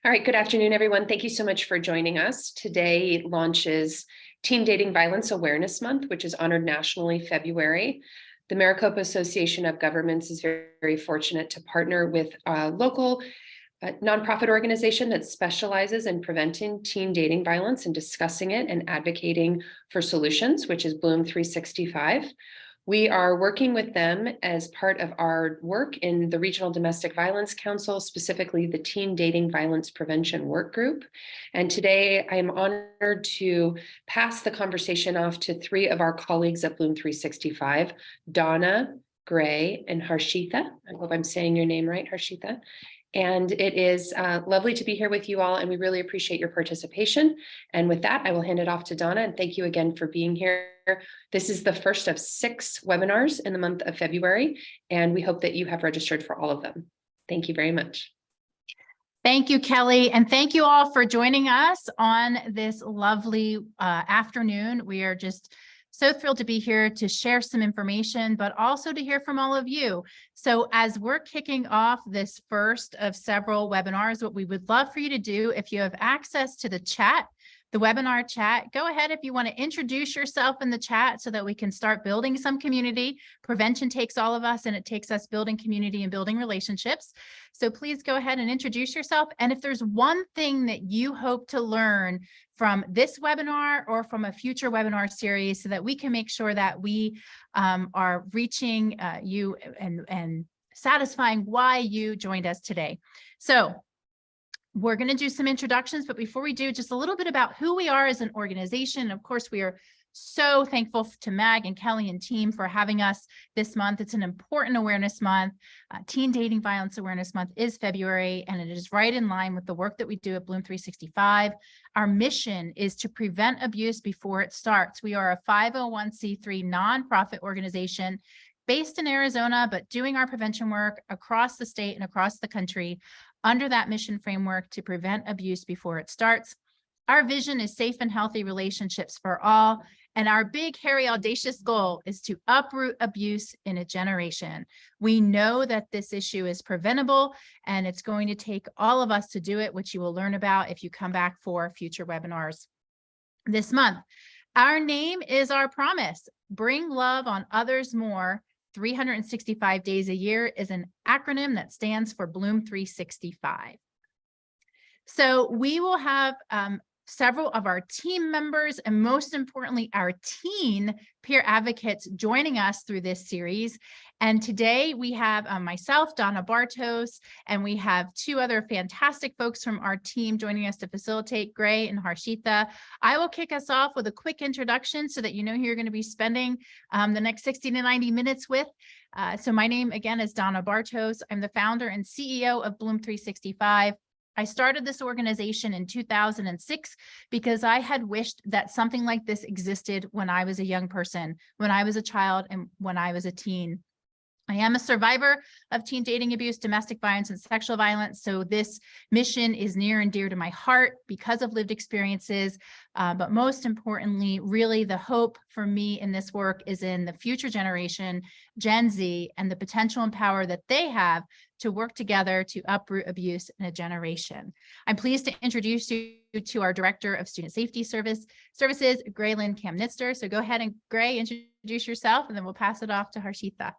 All right, good afternoon, everyone. Thank you so much for joining us. Today launches Teen Dating Violence Awareness Month, which is honored nationally February. The Maricopa Association of Governments is very fortunate to partner with a local nonprofit organization that specializes in preventing teen dating violence and discussing it and advocating for solutions, which is Bloom 365. We are working with them as part of our work in the Regional Domestic Violence Council, specifically the Teen Dating Violence Prevention Work Group. And today I am honored to pass the conversation off to three of our colleagues at Bloom 365, Donna, Gray, and Harshita. I hope I'm saying your name right, Harshita. And it is lovely to be here with you all, and we really appreciate your participation. And with that, I will hand it off to Donna, and thank you again for being here. This is the first of 6 webinars in the month of February, and we hope that you have registered for all of them. Thank you very much. Thank you, Kelly, and thank you all for joining us on this lovely afternoon. We are just so thrilled to be here to share some information, but also to hear from all of you. So as we're kicking off this first of several webinars, what we would love for you to do, if you have access to the chat, the webinar chat, go ahead if you want to introduce yourself in the chat so that we can start building some community. Prevention takes all of us, and it takes us building community and building relationships. So please go ahead and introduce yourself. And if there's one thing that you hope to learn from this webinar or from a future webinar series so that we can make sure that we are reaching you and satisfying why you joined us today. So we're going to do some introductions, but before we do, just a little bit about who we are as an organization. Of course, we are so thankful to Mag and Kelly and team for having us this month. It's an important awareness month. Teen Dating Violence Awareness Month is February, and it is right in line with the work that we do at Bloom 365. Our mission is to prevent abuse before it starts. We are a 501c3 nonprofit organization based in Arizona, but doing our prevention work across the state and across the country under that mission framework to prevent abuse before it starts. Our vision is safe and healthy relationships for all. And our big, hairy, audacious goal is to uproot abuse in a generation. We know that this issue is preventable, and it's going to take all of us to do it, which you will learn about if you come back for future webinars this month. Our name is our promise. Bring love on others more. 365 days a year is an acronym that stands for Bloom 365. So we will have several of our team members and most importantly, our teen peer advocates joining us through this series. And today we have myself, Donna Bartos, and we have 2 other fantastic folks from our team joining us to facilitate, Gray and Harshita. I will kick us off with a quick introduction so that you know who you're going to be spending the next 60 to 90 minutes with. So my name again is Donna Bartos. I'm the founder and CEO of Bloom 365. I started this organization in 2006 because I had wished that something like this existed when I was a young person, when I was a child, and when I was a teen. I am a survivor of teen dating abuse, domestic violence, and sexual violence. So this mission is near and dear to my heart because of lived experiences. But most importantly, really the hope for me in this work is in the future generation, Gen Z, and the potential and power that they have to work together to uproot abuse in a generation. I'm pleased to introduce you to our Director of Student Safety Services, Graylyn Kamnitzer. So go ahead and Gray, introduce yourself, and then we'll pass it off to Harshita.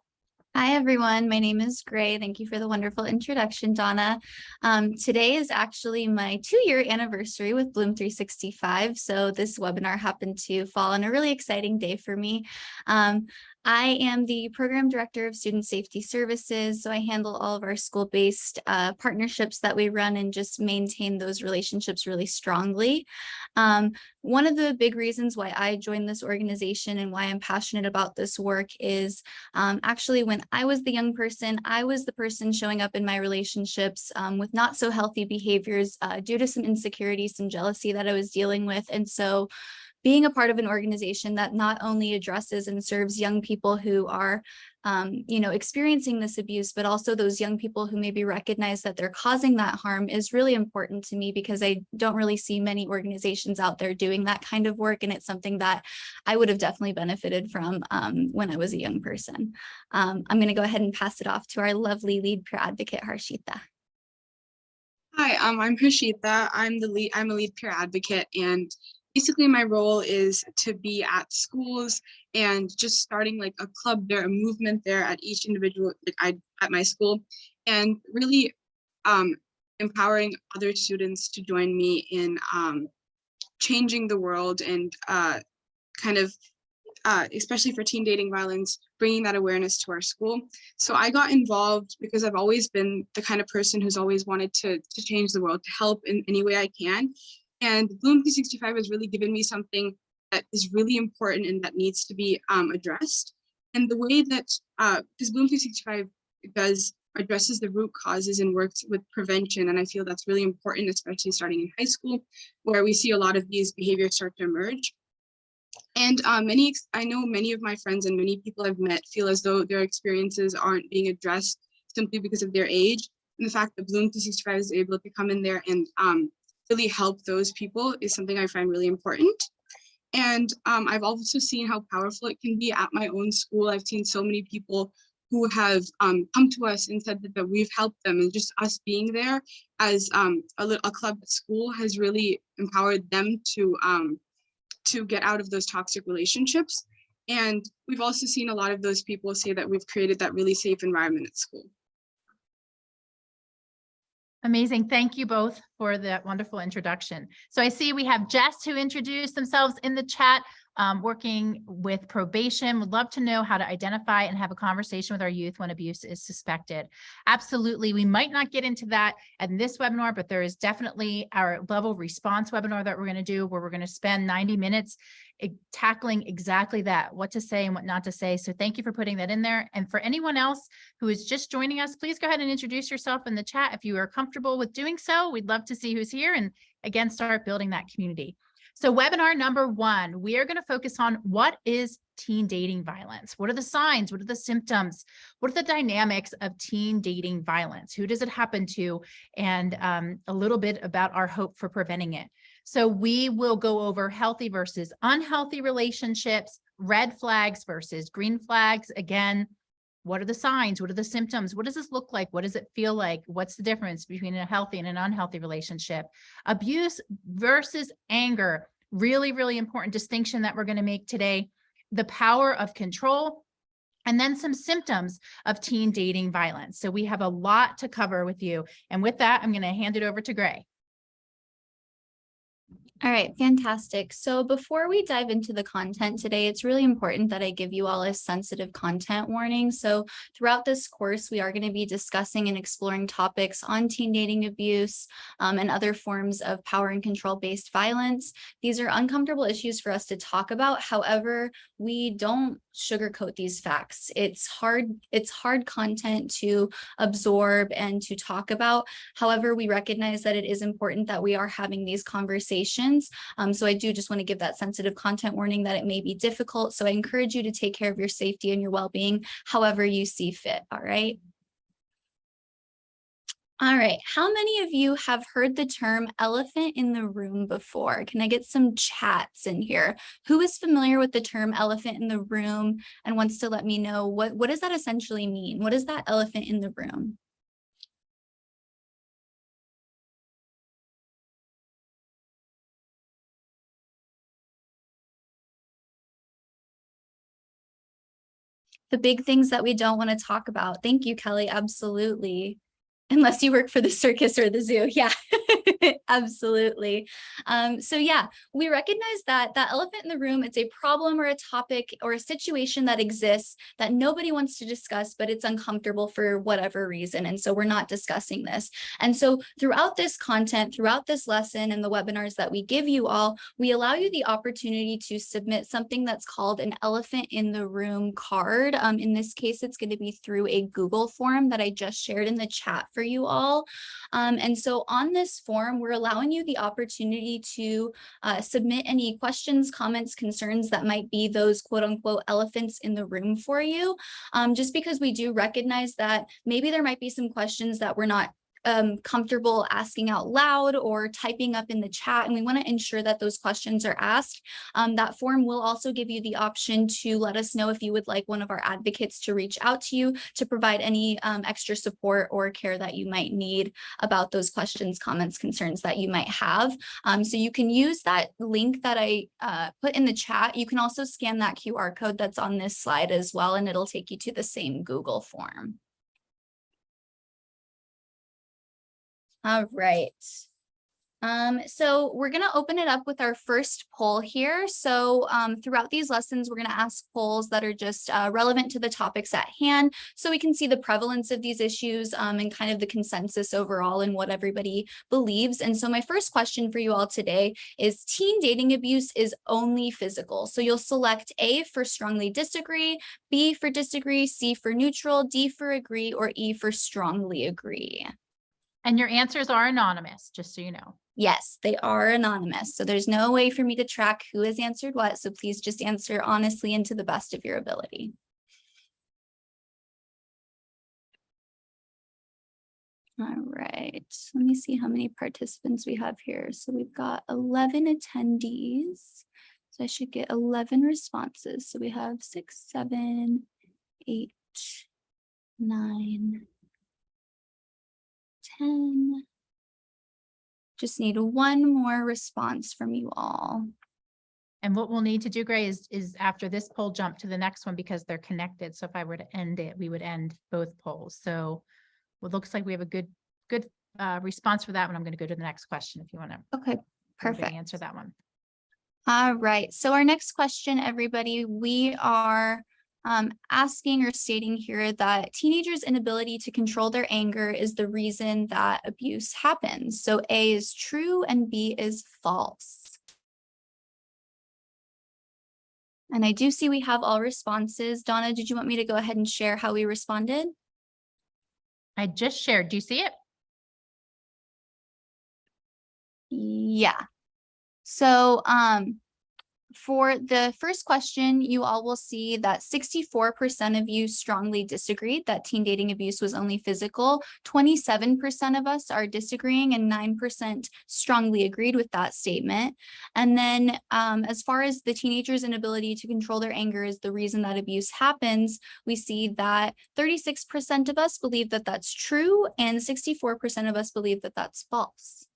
Hi, everyone. My name is Gray. Thank you for the wonderful introduction, Donna. Today is actually my 2-year anniversary with Bloom 365. So this webinar happened to fall on a really exciting day for me. I am the Program Director of Student Safety Services, so I handle all of our school-based partnerships that we run and just maintain those relationships really strongly. One of the big reasons why I joined this organization and why I'm passionate about this work is actually when I was the young person, I was the person showing up in my relationships with not so healthy behaviors due to some insecurity, some jealousy that I was dealing with. And so being a part of an organization that not only addresses and serves young people who are, experiencing this abuse, but also those young people who maybe recognize that they're causing that harm is really important to me because I don't really see many organizations out there doing that kind of work. And it's something that I would have definitely benefited from when I was a young person. I'm going to go ahead and pass it off to our lovely lead peer advocate, Harshita. Hi, Hi, I'm Harshita. I'm a lead peer advocate, and basically my role is to be at schools and just starting like a club there, a movement there at each individual, at my school, and really empowering other students to join me in changing the world and kind of especially for teen dating violence, bringing that awareness to our school. So I got involved because I've always been the kind of person who's always wanted to change the world, to help in any way I can. And Bloom 365 has really given me something that is really important and that needs to be addressed. And the way that, because Bloom 365 addresses the root causes and works with prevention. And I feel that's really important, especially starting in high school, where we see a lot of these behaviors start to emerge. And I know many of my friends and many people I've met feel as though their experiences aren't being addressed simply because of their age. And the fact that Bloom 365 is able to come in there and really help those people is something I find really important. And I've also seen how powerful it can be at my own school. I've seen so many people who have come to us and said that we've helped them, and just us being there as a club at school has really empowered them to get out of those toxic relationships. And we've also seen a lot of those people say that we've created that really safe environment at school. Amazing. Thank you both for that wonderful introduction. So I see we have Jess who introduced themselves in the chat, working with probation. Would love to know how to identify and have a conversation with our youth when abuse is suspected. Absolutely. We might not get into that in this webinar, but there is definitely our level response webinar that we're going to do, where we're going to spend 90 minutes tackling exactly that, what to say and what not to say. So thank you for putting that in there. And for anyone else who is just joining us, please go ahead and introduce yourself in the chat if you are comfortable with doing so. We'd love to see who's here and again, start building that community. So webinar number 1, we are going to focus on what is teen dating violence? What are the signs? What are the symptoms? What are the dynamics of teen dating violence? Who does it happen to? And a little bit about our hope for preventing it. So we will go over healthy versus unhealthy relationships, red flags versus green flags. Again, what are the signs? What are the symptoms? What does this look like? What does it feel like? What's the difference between a healthy and an unhealthy relationship? Abuse versus anger. Really, really important distinction that we're going to make today. The power of control, and then some symptoms of teen dating violence. So we have a lot to cover with you. And with that, I'm going to hand it over to Gray. All right, fantastic. So before we dive into the content today, it's really important that I give you all a sensitive content warning. So throughout this course, we are going to be discussing and exploring topics on teen dating abuse and other forms of power and control-based violence. These are uncomfortable issues for us to talk about. However, we don't sugarcoat these facts. It's hard content to absorb and to talk about. However, we recognize that it is important that we are having these conversations. So I do just want to give that sensitive content warning that it may be difficult. So I encourage you to take care of your safety and your well-being however you see fit. All right. All right. How many of you have heard the term elephant in the room before? Can I get some chats in here? Who is familiar with the term elephant in the room and wants to let me know what does that essentially mean? What is that elephant in the room? The big things that we don't want to talk about. Thank you, Kelly. Absolutely. Unless you work for the circus or the zoo. Yeah, absolutely. So yeah, we recognize that elephant in the room, it's a problem or a topic or a situation that exists that nobody wants to discuss, but it's uncomfortable for whatever reason. And so we're not discussing this. And so throughout this content, throughout this lesson and the webinars that we give you all, we allow you the opportunity to submit something that's called an elephant in the room card. In this case, it's going to be through a Google form that I just shared in the chat for you all. And so on this form, we're allowing you the opportunity to submit any questions, comments, concerns that might be those quote unquote elephants in the room for you. Just because we do recognize that maybe there might be some questions that we're not comfortable asking out loud or typing up in the chat, and we want to ensure that those questions are asked. That form will also give you the option to let us know if you would like one of our advocates to reach out to you to provide any extra support or care that you might need about those questions, comments, concerns that you might have. So you can use that link that I put in the chat. You can also scan that QR code that's on this slide as well, and it'll take you to the same Google form. All right. So we're going to open it up with our first poll here. So throughout these lessons, we're going to ask polls that are just relevant to the topics at hand, so we can see the prevalence of these issues and kind of the consensus overall and what everybody believes. And so my first question for you all today is, teen dating abuse is only physical. So you'll select A for strongly disagree, B for disagree, C for neutral, D for agree, or E for strongly agree. And your answers are anonymous, just so you know. Yes, they are anonymous. So there's no way for me to track who has answered what. So please just answer honestly and to the best of your ability. All right, let me see how many participants we have here. So we've got 11 attendees. So I should get 11 responses. So we have 6, 7, 8, 9, 10. Just need one more response from you all. And what we'll need to do, Gray, is after this poll, jump to the next one because they're connected. So if I were to end it, we would end both polls. So it looks like we have a good response for that one. I'm going to go to the next question if you want to. Okay, perfect. Answer that one. All right. So our next question, everybody, we are asking or stating here that teenagers' inability to control their anger is the reason that abuse happens. So A is true and B is false. And I do see we have all responses. Donna, did you want me to go ahead and share how we responded? I just shared. Do you see it? Yeah. So for the first question, you all will see that 64% of you strongly disagreed that teen dating abuse was only physical. 27% of us are disagreeing and 9% strongly agreed with that statement. And then as far as the teenagers' inability to control their anger is the reason that abuse happens, we see that 36% of us believe that that's true and 64% of us believe that that's false.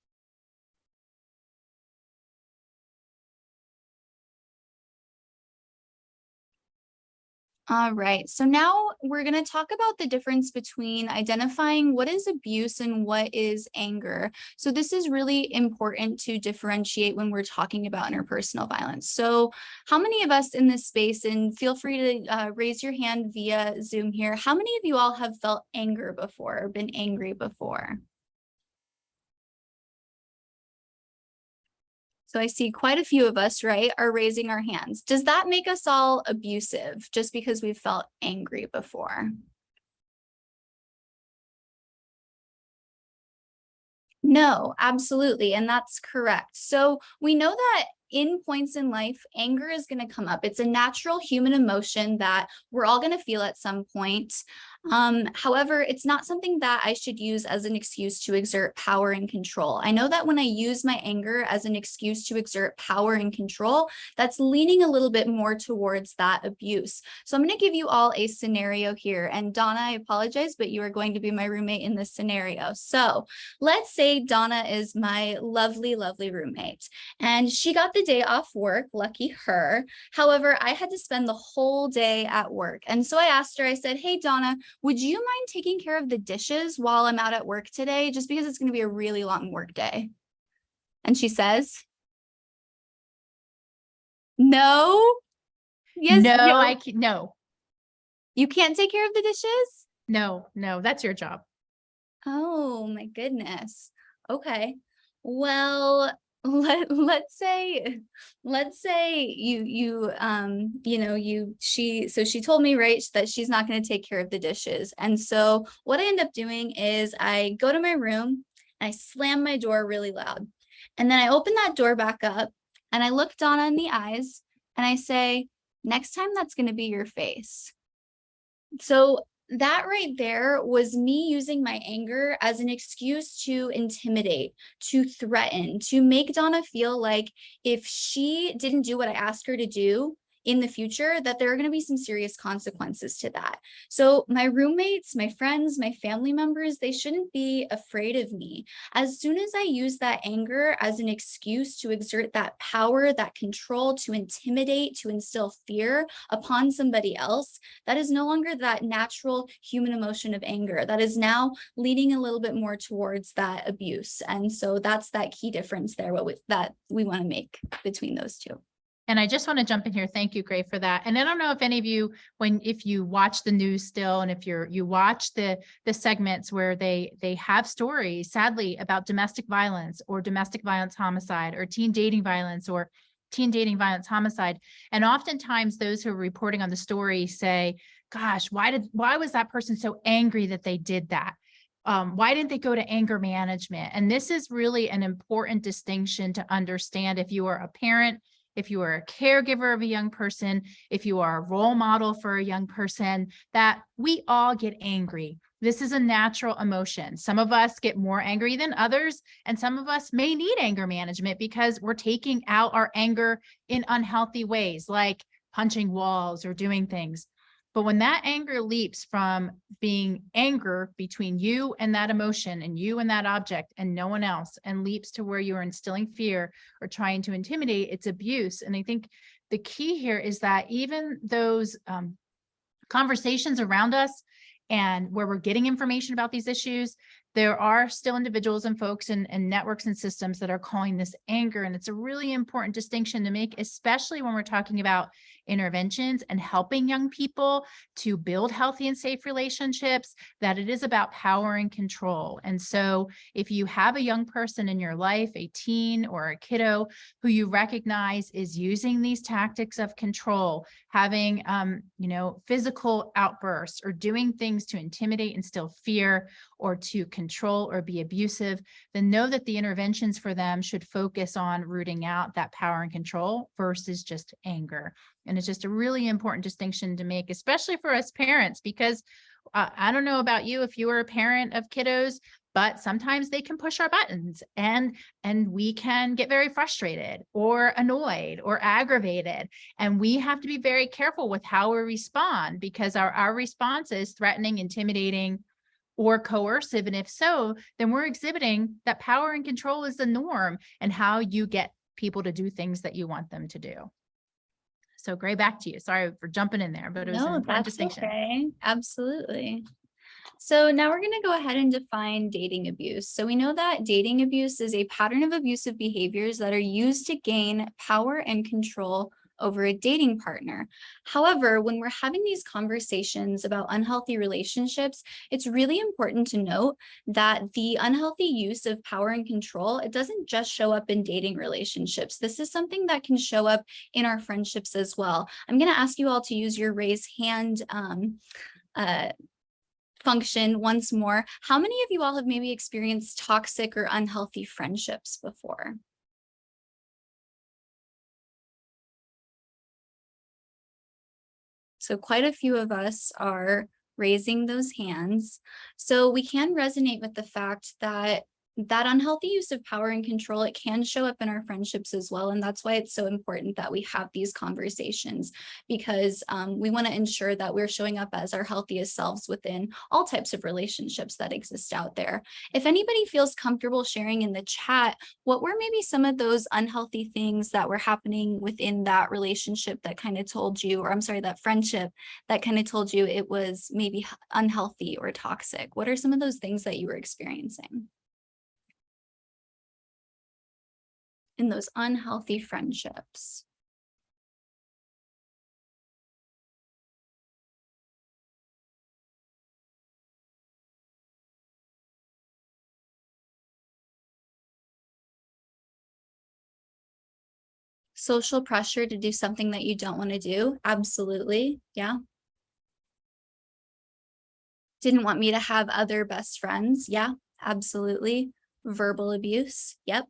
All right, so now we're going to talk about the difference between identifying what is abuse and what is anger. So this is really important to differentiate when we're talking about interpersonal violence. So how many of us in this space, and feel free to raise your hand via Zoom here, how many of you all have felt anger before or been angry before? So I see quite a few of us, right, are raising our hands. Does that make us all abusive just because we've felt angry before? No, absolutely. And that's correct. So we know that in points in life, anger is going to come up. It's a natural human emotion that we're all going to feel at some point. However, it's not something that I should use as an excuse to exert power and control. I know that when I use my anger as an excuse to exert power and control, that's leaning a little bit more towards that abuse. So I'm going to give you all a scenario here. And Donna, I apologize, but you are going to be my roommate in this scenario. So let's say Donna is my lovely, lovely roommate, and she got the day off work, lucky her. However, I had to spend the whole day at work. And so I asked her, I said, hey, Donna, would you mind taking care of the dishes while I'm out at work today? Just because it's going to be a really long work day. And she says, no. Yes. No, No. no. You can't take care of the dishes? No, that's your job. Oh my goodness. Okay. Well, let's say she told me, right, that she's not going to take care of the dishes. And so what I end up doing is I go to my room and I slam my door really loud. And then I open that door back up and I look Donna in the eyes and I say, next time that's going to be your face. So that right there was me using my anger as an excuse to intimidate, to threaten, to make Donna feel like if she didn't do what I asked her to do in the future, that there are going to be some serious consequences to that. So my roommates, my friends, my family members, they shouldn't be afraid of me. As soon as I use that anger as an excuse to exert that power, that control, to intimidate, to instill fear upon somebody else, that is no longer that natural human emotion of anger. That is now leading a little bit more towards that abuse. And so that's that key difference there, that we want to make between those two. And I just want to jump in here. Thank you, Gray, for that. And I don't know if any of you, if you watch the news still, and if you watch the segments where they have stories, sadly, about domestic violence or domestic violence homicide or teen dating violence or teen dating violence homicide. And oftentimes those who are reporting on the story say, gosh, why was that person so angry that they did that? Why didn't they go to anger management? And this is really an important distinction to understand if you are a parent, if you are a caregiver of a young person, if you are a role model for a young person, that we all get angry. This is a natural emotion. Some of us get more angry than others, and some of us may need anger management because we're taking out our anger in unhealthy ways, like punching walls or doing things. But when that anger leaps from being anger between you and that emotion and you and that object and no one else, and leaps to where you are instilling fear or trying to intimidate, it's abuse. And I think the key here is that even those conversations around us and where we're getting information about these issues, there are still individuals and folks and networks and systems that are calling this anger. And it's a really important distinction to make, especially when we're talking about interventions and helping young people to build healthy and safe relationships, that it is about power and control. And so if you have a young person in your life, a teen or a kiddo who you recognize is using these tactics of control, having physical outbursts or doing things to intimidate, instill fear, or to control or be abusive, then know that the interventions for them should focus on rooting out that power and control versus just anger. And it's just a really important distinction to make, especially for us parents, because I don't know about you if you are a parent of kiddos, but sometimes they can push our buttons and we can get very frustrated or annoyed or aggravated. And we have to be very careful with how we respond, because our response is threatening, intimidating, or coercive. And if so, then we're exhibiting that power and control is the norm and how you get people to do things that you want them to do. So Gray, back to you. Sorry for jumping in there, but it was an important distinction. Okay. Absolutely. So now we're going to go ahead and define dating abuse. So we know that dating abuse is a pattern of abusive behaviors that are used to gain power and control over a dating partner. However, when we're having these conversations about unhealthy relationships, it's really important to note that the unhealthy use of power and control, it doesn't just show up in dating relationships. This is something that can show up in our friendships as well. I'm going to ask you all to use your raise hand function once more. How many of you all have maybe experienced toxic or unhealthy friendships before? So quite a few of us are raising those hands. So we can resonate with the fact that unhealthy use of power and control, it can show up in our friendships as well. And that's why it's so important that we have these conversations, because we want to ensure that we're showing up as our healthiest selves within all types of relationships that exist out there. If anybody feels comfortable sharing in the chat, what were maybe some of those unhealthy things that were happening within that relationship that kind of told you, or I'm sorry, that friendship that kind of told you it was maybe unhealthy or toxic? What are some of those things that you were experiencing in those unhealthy friendships? Social pressure to do something that you don't want to do. Absolutely. Yeah. Didn't want me to have other best friends. Yeah, absolutely. Verbal abuse. Yep.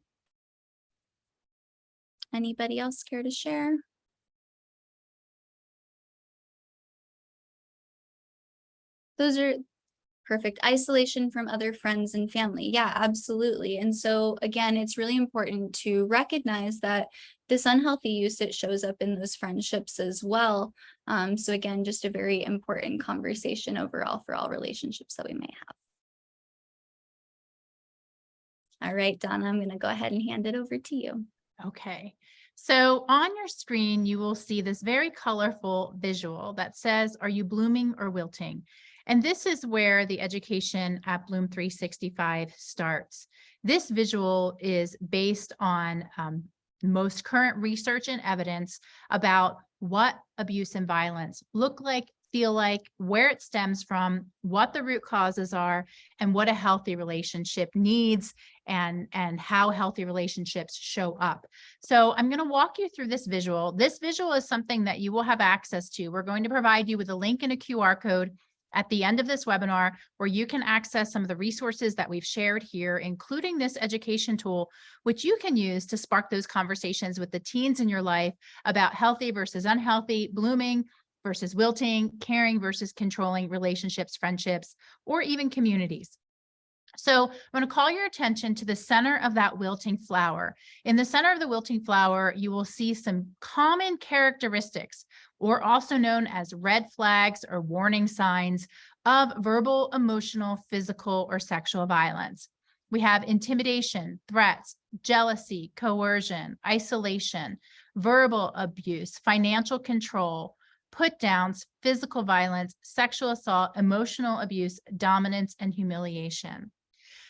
Anybody else care to share? Those are perfect. Isolation from other friends and family. Yeah, absolutely. And so again, it's really important to recognize that this unhealthy use, it shows up in those friendships as well. So again, just a very important conversation overall for all relationships that we may have. All right, Donna, I'm going to go ahead and hand it over to you. Okay. So on your screen, you will see this very colorful visual that says, are you blooming or wilting? And this is where the education at Bloom 365 starts. This visual is based on most current research and evidence about what abuse and violence look like, feel like, where it stems from, what the root causes are, and what a healthy relationship needs, and how healthy relationships show up. So I'm going to walk you through this visual. This visual is something that you will have access to. We're going to provide you with a link and a QR code at the end of this webinar where you can access some of the resources that we've shared here, including this education tool, which you can use to spark those conversations with the teens in your life about healthy versus unhealthy, blooming versus wilting, caring versus controlling relationships, friendships, or even communities. So I'm going to call your attention to the center of that wilting flower. In the center of the wilting flower, you will see some common characteristics, or also known as red flags or warning signs of verbal, emotional, physical, or sexual violence. We have intimidation, threats, jealousy, coercion, isolation, verbal abuse, financial control, put downs, physical violence, sexual assault, emotional abuse, dominance, and humiliation.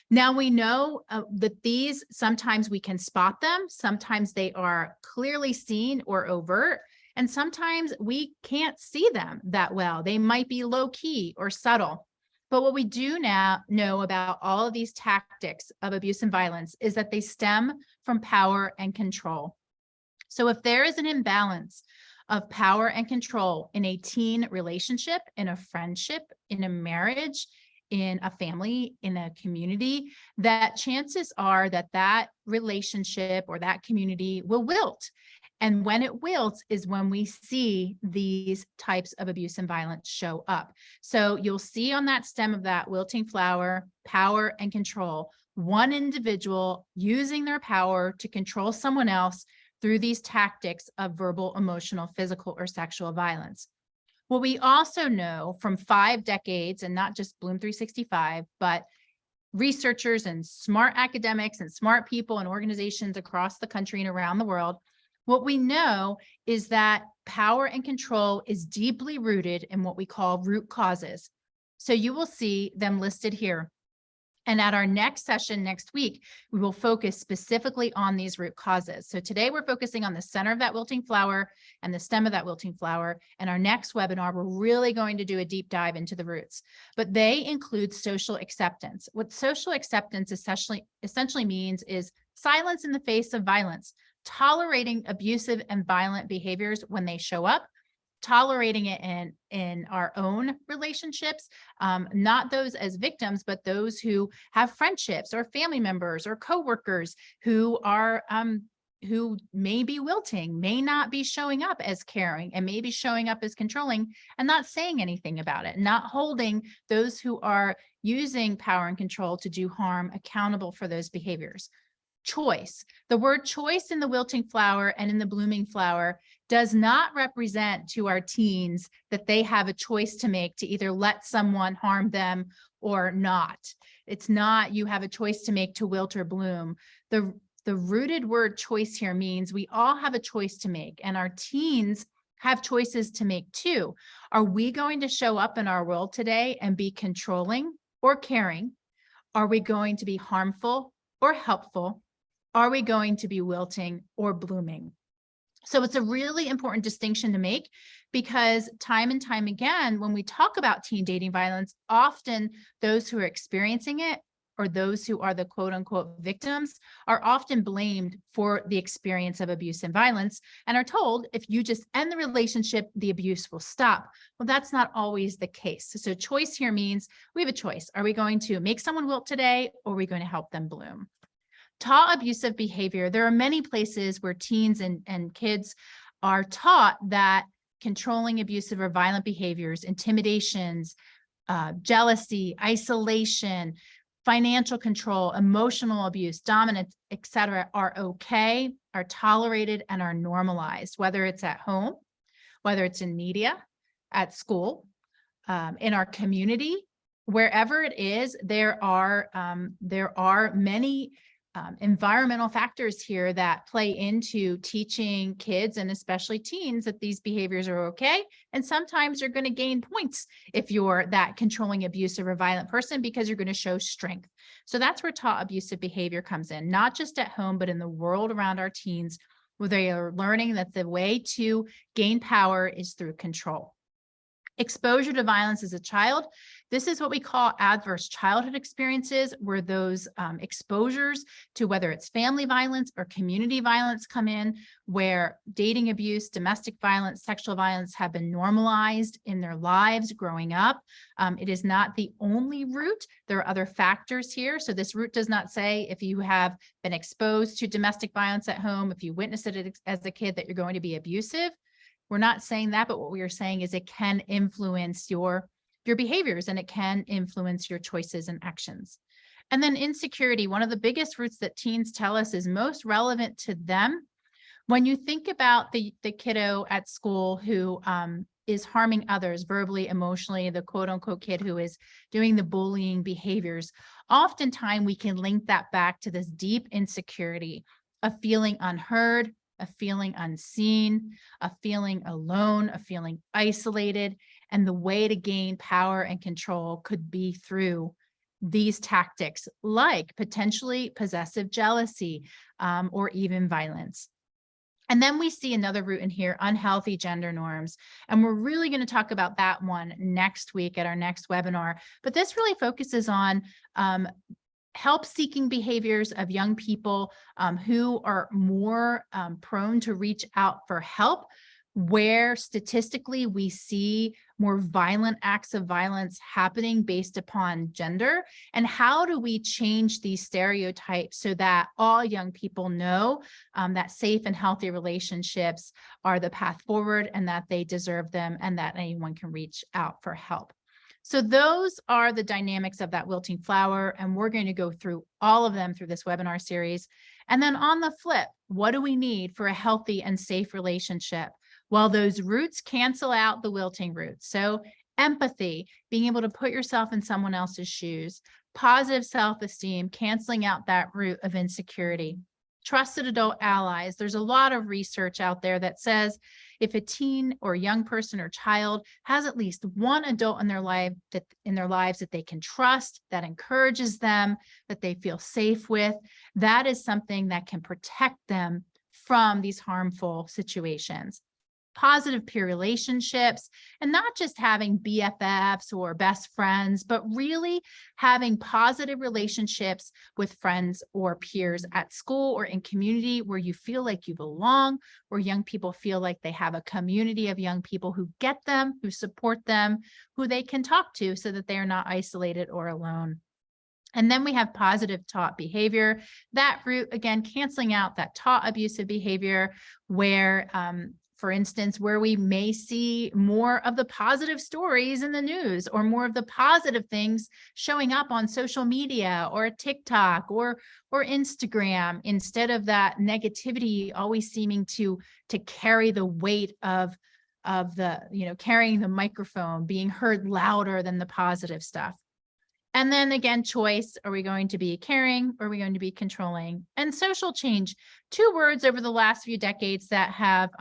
Now we know that these, sometimes we can spot them, sometimes they are clearly seen or overt, and sometimes we can't see them that well. They might be low key or subtle. But what we do now know about all of these tactics of abuse and violence is that they stem from power and control. So if there is an imbalance of power and control in a teen relationship, in a friendship, in a marriage, in a family, in a community, that chances are that that relationship or that community will wilt. And when it wilts is when we see these types of abuse and violence show up. So you'll see on that stem of that wilting flower, power and control, one individual using their power to control someone else through these tactics of verbal, emotional, physical, or sexual violence. What we also know from 5 decades, and not just Bloom 365, but researchers and smart academics and smart people and organizations across the country and around the world, what we know is that power and control is deeply rooted in what we call root causes. So you will see them listed here. And at our next session next week, we will focus specifically on these root causes. So today we're focusing on the center of that wilting flower and the stem of that wilting flower. And our next webinar, we're really going to do a deep dive into the roots, but they include social acceptance. What social acceptance essentially means is silence in the face of violence, tolerating abusive and violent behaviors when they show up, tolerating it in our own relationships, not those as victims, but those who have friendships or family members or coworkers who are who may be wilting, may not be showing up as caring, and may be showing up as controlling and not saying anything about it, not holding those who are using power and control to do harm accountable for those behaviors. Choice. The word choice in the wilting flower and in the blooming flower does not represent to our teens that they have a choice to make to either let someone harm them or not. It's not you have a choice to make to wilt or bloom. The rooted word choice here means we all have a choice to make, and our teens have choices to make too. Are we going to show up in our world today and be controlling or caring? Are we going to be harmful or helpful? Are we going to be wilting or blooming? So it's a really important distinction to make, because time and time again, when we talk about teen dating violence, often those who are experiencing it or those who are the quote unquote victims are often blamed for the experience of abuse and violence and are told if you just end the relationship, the abuse will stop. Well, that's not always the case. So choice here means we have a choice. Are we going to make someone wilt today, or are we going to help them bloom? Taught abusive behavior. There are many places where teens and kids are taught that controlling abusive or violent behaviors, intimidations, jealousy, isolation, financial control, emotional abuse, dominance, etc., are okay, are tolerated, and are normalized, whether it's at home, whether it's in media, at school, in our community, wherever it is. There are many environmental factors here that play into teaching kids and especially teens that these behaviors are okay. And sometimes you're going to gain points if you're that controlling, abusive, or violent person, because you're going to show strength. So that's where taught abusive behavior comes in, not just at home, but in the world around our teens, where they are learning that the way to gain power is through control. Exposure to violence as a child. This is what we call adverse childhood experiences, where those exposures to whether it's family violence or community violence come in, where dating abuse, domestic violence, sexual violence have been normalized in their lives growing up. It is not the only root. There are other factors here. So this root does not say if you have been exposed to domestic violence at home, if you witnessed it as a kid, that you're going to be abusive. We're not saying that, but what we are saying is it can influence your behaviors, and it can influence your choices and actions. And then insecurity, one of the biggest roots that teens tell us is most relevant to them. When you think about the kiddo at school who is harming others verbally, emotionally, the quote unquote kid who is doing the bullying behaviors, oftentimes we can link that back to this deep insecurity of feeling unheard, a feeling unseen, a feeling alone, a feeling isolated. And the way to gain power and control could be through these tactics, like potentially possessive jealousy, or even violence. And then we see another root in here, unhealthy gender norms. And we're really going to talk about that one next week at our next webinar. But this really focuses on help-seeking behaviors of young people who are more prone to reach out for help, where statistically we see more violent acts of violence happening based upon gender. And how do we change these stereotypes so that all young people know that safe and healthy relationships are the path forward, and that they deserve them, and that anyone can reach out for help? So those are the dynamics of that wilting flower, and we're going to go through all of them through this webinar series. And then on the flip, what do we need for a healthy and safe relationship? Well, those roots cancel out the wilting roots. So empathy, being able to put yourself in someone else's shoes, positive self-esteem, canceling out that root of insecurity. Trusted adult allies. There's a lot of research out there that says if a teen or young person or child has at least one adult in their lives that they can trust, that encourages them, that they feel safe with, that is something that can protect them from these harmful situations. Positive peer relationships, and not just having BFFs or best friends, but really having positive relationships with friends or peers at school or in community, where you feel like you belong, where young people feel like they have a community of young people who get them, who support them, who they can talk to, so that they are not isolated or alone. And then we have positive taught behavior. That root, again, canceling out that taught abusive behavior, where for instance, where we may see more of the positive stories in the news, or more of the positive things showing up on social media or TikTok or Instagram, instead of that negativity always seeming to carry the weight of the, carrying the microphone, being heard louder than the positive stuff. And then again, choice. Are we going to be caring, or are we going to be controlling? And social change, two words over the last few decades that have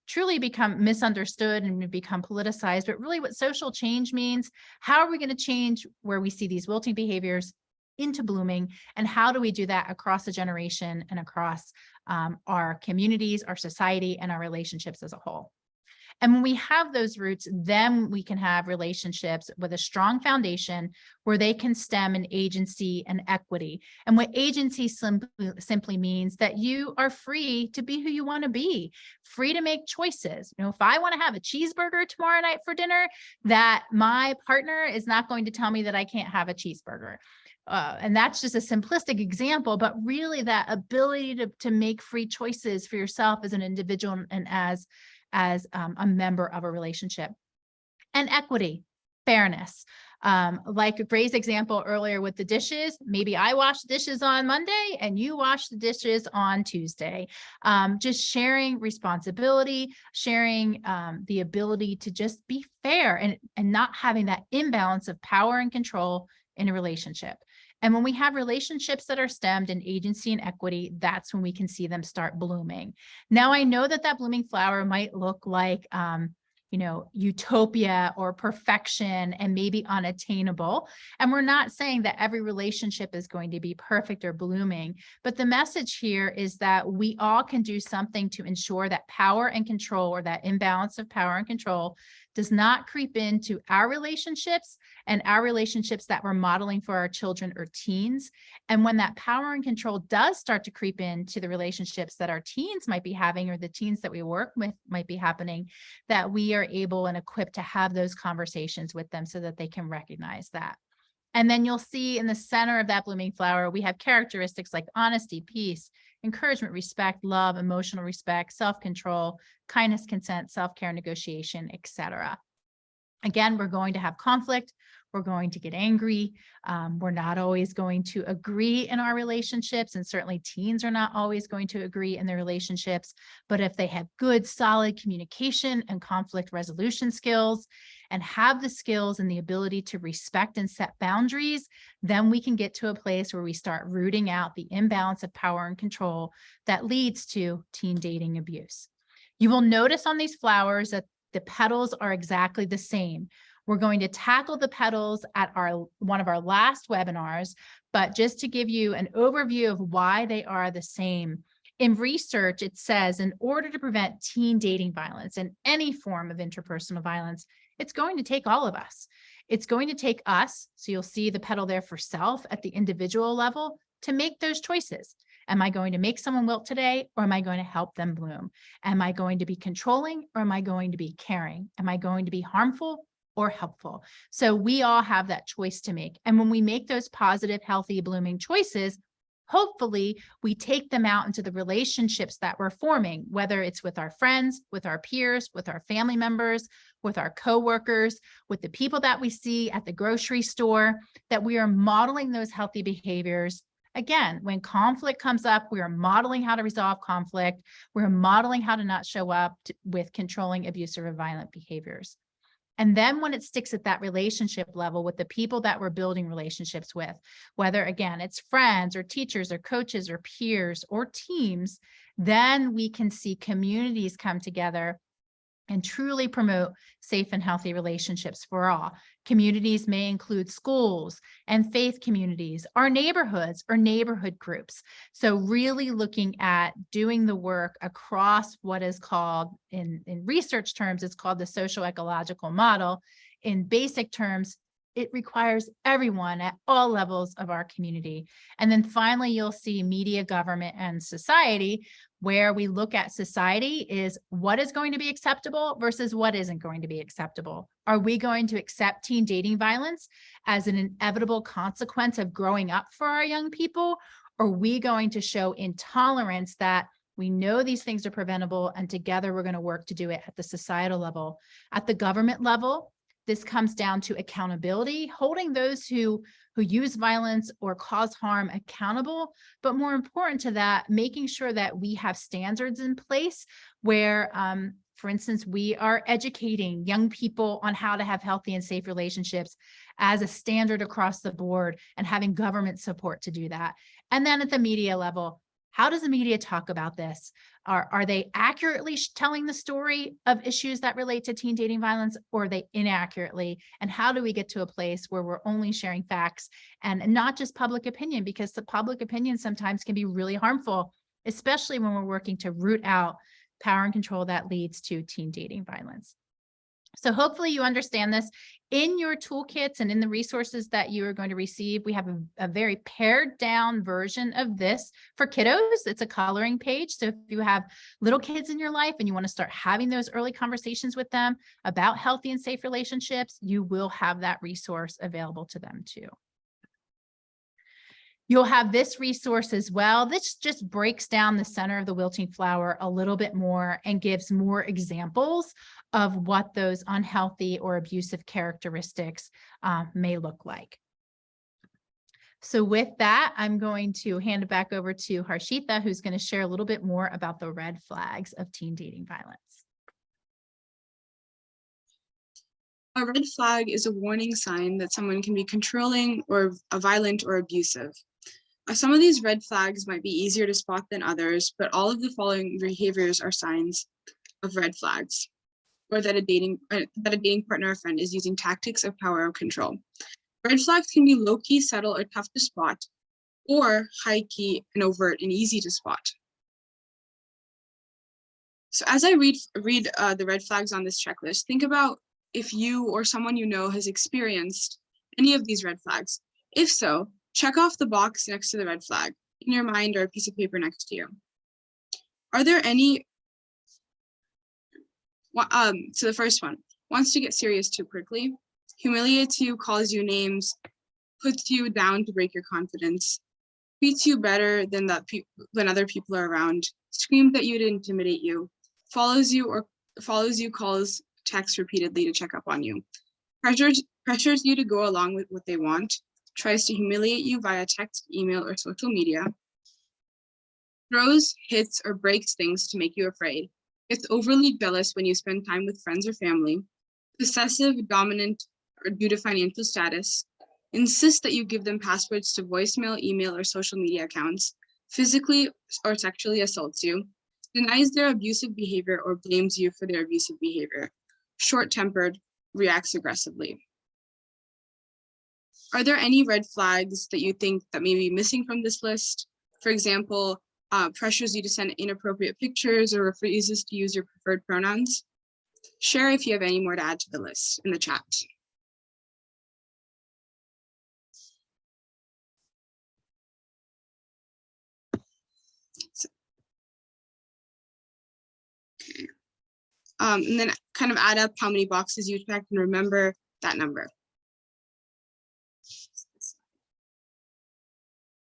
truly become misunderstood and become politicized. But really what social change means, how are we going to change where we see these wilting behaviors into blooming? And how do we do that across a generation and across our communities, our society, and our relationships as a whole? And when we have those roots, then we can have relationships with a strong foundation where they can stem in agency and equity. And what agency simply means that you are free to be who you want to be, free to make choices. If I want to have a cheeseburger tomorrow night for dinner, that my partner is not going to tell me that I can't have a cheeseburger. And that's just a simplistic example, but really that ability to make free choices for yourself as an individual and as a member of a relationship. And equity. fairness. Like Gray's example earlier with the dishes, maybe I wash the dishes on Monday and you wash the dishes on Tuesday. Just sharing responsibility, sharing the ability to just be fair and not having that imbalance of power and control in a relationship. And when we have relationships that are stemmed in agency and equity, that's when we can see them start blooming. Now, I know that that blooming flower might look like, utopia or perfection and maybe unattainable. And we're not saying that every relationship is going to be perfect or blooming, but the message here is that we all can do something to ensure that power and control, or that imbalance of power and control, does not creep into our relationships and our relationships that we're modeling for our children or teens. And when that power and control does start to creep into the relationships that our teens might be having, or the teens that we work with might be happening, that we are able and equipped to have those conversations with them so that they can recognize that. And then you'll see in the center of that blooming flower, we have characteristics like honesty, peace, encouragement, respect, love, emotional respect, self-control, kindness, consent, self-care, negotiation, etc. Again, we're going to have conflict. We're going to get angry. We're not always going to agree in our relationships, and certainly teens are not always going to agree in their relationships. But if they have good, solid communication and conflict resolution skills, and have the skills and the ability to respect and set boundaries, then we can get to a place where we start rooting out the imbalance of power and control that leads to teen dating abuse. You will notice on these flowers that the petals are exactly the same. We're going to tackle the petals at one of our last webinars, but just to give you an overview of why they are the same. In research, it says in order to prevent teen dating violence and any form of interpersonal violence, it's going to take all of us. It's going to take us, so you'll see the petal there for self at the individual level, to make those choices. Am I going to make someone wilt today, or am I going to help them bloom? Am I going to be controlling, or am I going to be caring? Am I going to be harmful or helpful? So we all have that choice to make. And when we make those positive, healthy, blooming choices, hopefully we take them out into the relationships that we're forming, whether it's with our friends, with our peers, with our family members, with our coworkers, with the people that we see at the grocery store, that we are modeling those healthy behaviors. Again, when conflict comes up, we are modeling how to resolve conflict. We're modeling how to not show up with controlling, abusive, or violent behaviors. And then when it sticks at that relationship level with the people that we're building relationships with, whether again, it's friends or teachers or coaches or peers or teams, then we can see communities come together and truly promote safe and healthy relationships for all. Communities may include schools and faith communities, our neighborhoods or neighborhood groups. So really looking at doing the work across what is called, in research terms, it's called the social ecological model. In basic terms, it requires everyone at all levels of our community. And then finally, you'll see media, government, and society, where we look at society is what is going to be acceptable versus what isn't going to be acceptable. Are we going to accept teen dating violence as an inevitable consequence of growing up for our young people? Or are we going to show intolerance that we know these things are preventable, and together we're going to work to do it at the societal level? At the government level, this comes down to accountability, holding those who use violence or cause harm accountable, but more important to that, making sure that we have standards in place where, for instance, we are educating young people on how to have healthy and safe relationships as a standard across the board, and having government support to do that. And then at the media level, how does the media talk about this? Are they accurately telling the story of issues that relate to teen dating violence, or are they inaccurately? And how do we get to a place where we're only sharing facts and not just public opinion? Because the public opinion sometimes can be really harmful, especially when we're working to root out power and control that leads to teen dating violence. So hopefully you understand this. In your toolkits and in the resources that you are going to receive, we have a very pared down version of this for kiddos. It's a coloring page. So if you have little kids in your life and you want to start having those early conversations with them about healthy and safe relationships, you will have that resource available to them too. You'll have this resource as well. This just breaks down the center of the wilting flower a little bit more and gives more examples of what those unhealthy or abusive characteristics may look like. So with that, I'm going to hand it back over to Harshita, who's going to share a little bit more about the red flags of teen dating violence. A red flag is a warning sign that someone can be controlling or violent or abusive. Some of these red flags might be easier to spot than others, but all of the following behaviors are signs of red flags, or that a dating partner or friend is using tactics of power or control. Red flags can be low-key, subtle, or tough to spot, or high-key and overt and easy to spot. So as I read the red flags on this checklist, think about if you or someone you know has experienced any of these red flags. If so, check off the box next to the red flag in your mind or a piece of paper next to you. Are there any, so the first one, wants to get serious too quickly, humiliates you, calls you names, puts you down to break your confidence, treats you better than other people are around, screams at you to intimidate you, follows you, calls, texts repeatedly to check up on you, pressures you to go along with what they want, tries to humiliate you via text, email, or social media, throws, hits, or breaks things to make you afraid, gets overly jealous when you spend time with friends or family, possessive, dominant, or due to financial status, insists that you give them passwords to voicemail, email, or social media accounts, physically or sexually assaults you, denies their abusive behavior or blames you for their abusive behavior, short-tempered, reacts aggressively. Are there any red flags that you think that may be missing from this list? For example, pressures you to send inappropriate pictures or refuses to use your preferred pronouns? Share if you have any more to add to the list in the chat. And then kind of add up how many boxes you checked and remember that number.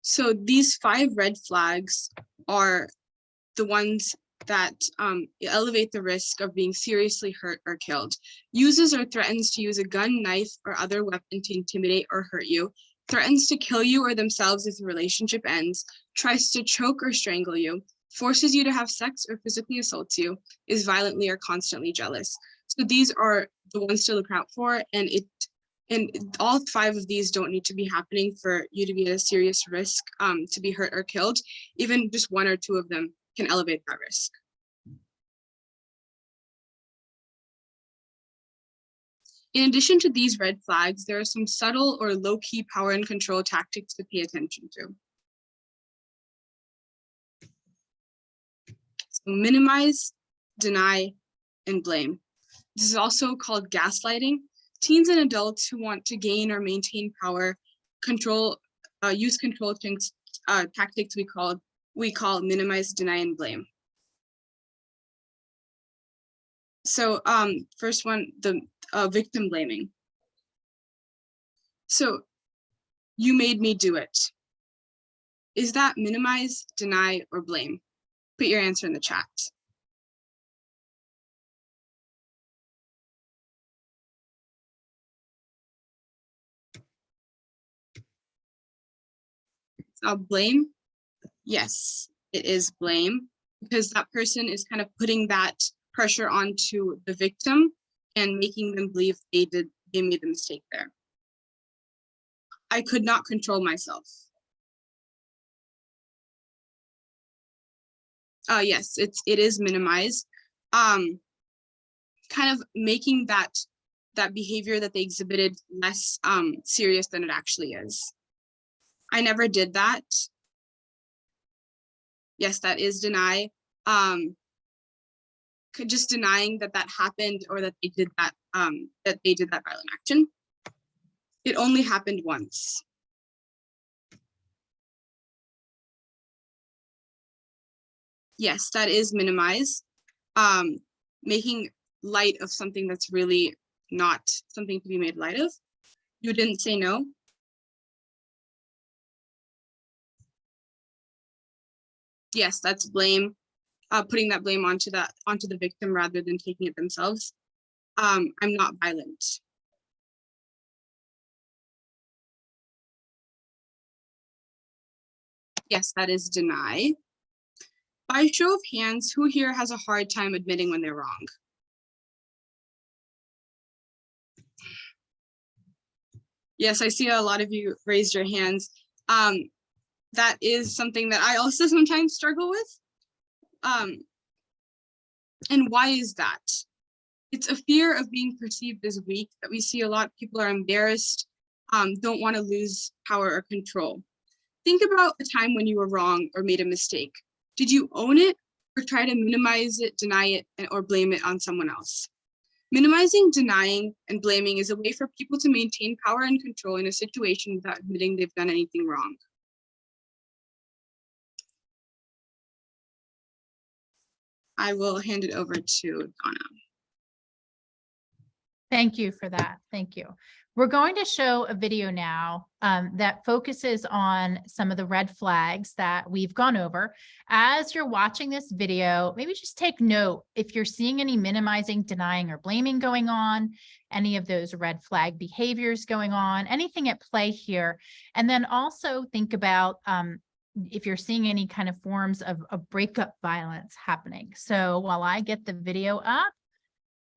So these 5 red flags are the ones that elevate the risk of being seriously hurt or killed. Uses or threatens to use a gun, knife, or other weapon to intimidate or hurt you, threatens to kill you or themselves if the relationship ends, tries to choke or strangle you, forces you to have sex or physically assaults you, is violently or constantly jealous. So these are the ones to look out for, and all 5 of these don't need to be happening for you to be at a serious risk to be hurt or killed. Even just 1 or 2 of them can elevate that risk. In addition to these red flags, there are some subtle or low-key power and control tactics to pay attention to. So minimize, deny, and blame. This is also called gaslighting. Teens and adults who want to gain or maintain power, use control tactics we call minimize, deny, and blame. So first one, the victim blaming. So you made me do it. Is that minimize, deny, or blame? Put your answer in the chat. Blame. Yes, it is blame, because that person is kind of putting that pressure onto the victim and making them believe they made the mistake there. I could not control myself. Yes, it is minimized. Kind of making that behavior that they exhibited less serious than it actually is. I never did that. Yes, that is deny. Just denying that happened or that they did that violent action. It only happened once. Yes, that is minimize. Making light of something that's really not something to be made light of. You didn't say no. Yes, that's blame. Putting that blame onto the victim rather than taking it themselves. I'm not violent. Yes, that is deny. By show of hands, who here has a hard time admitting when they're wrong? Yes, I see a lot of you raised your hands. That is something that I also sometimes struggle with. And why is that? It's a fear of being perceived as weak that we see a lot of people are embarrassed, don't want to lose power or control. Think about a time when you were wrong or made a mistake. Did you own it or try to minimize it, deny it, or blame it on someone else? Minimizing, denying, and blaming is a way for people to maintain power and control in a situation without admitting they've done anything wrong. I will hand it over to Donna. Thank you for that. Thank you. We're going to show a video now that focuses on some of the red flags that we've gone over. As you're watching this video, maybe just take note if you're seeing any minimizing, denying, or blaming going on, any of those red flag behaviors going on, anything at play here. And then also think about if you're seeing any kind of forms of breakup violence happening. So while I get the video up,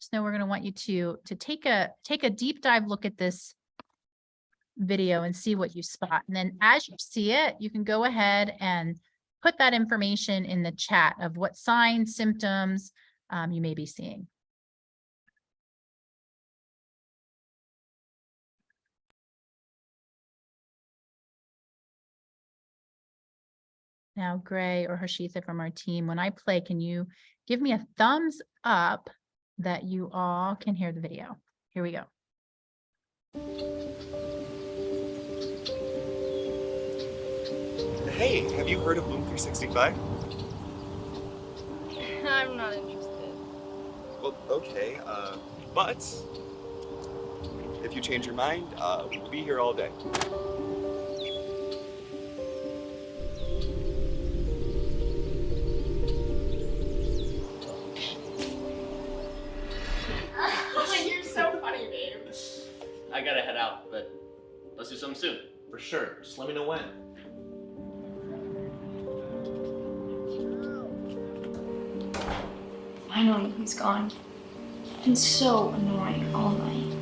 just know we're going to want you to take a deep dive look at this video and see what you spot. And then as you see it, you can go ahead and put that information in the chat of what signs, symptoms you may be seeing. Now, Gray or Harshitha from our team, when I play, can you give me a thumbs up that you all can hear the video? Here we go. Hey, have you heard of Bloom 365? I'm not interested. Well, okay, but if you change your mind, we'll be here all day. You're so funny, babe. I gotta head out, but let's do something soon. For sure. Just let me know when. Finally, he's gone. It's been so annoying all night.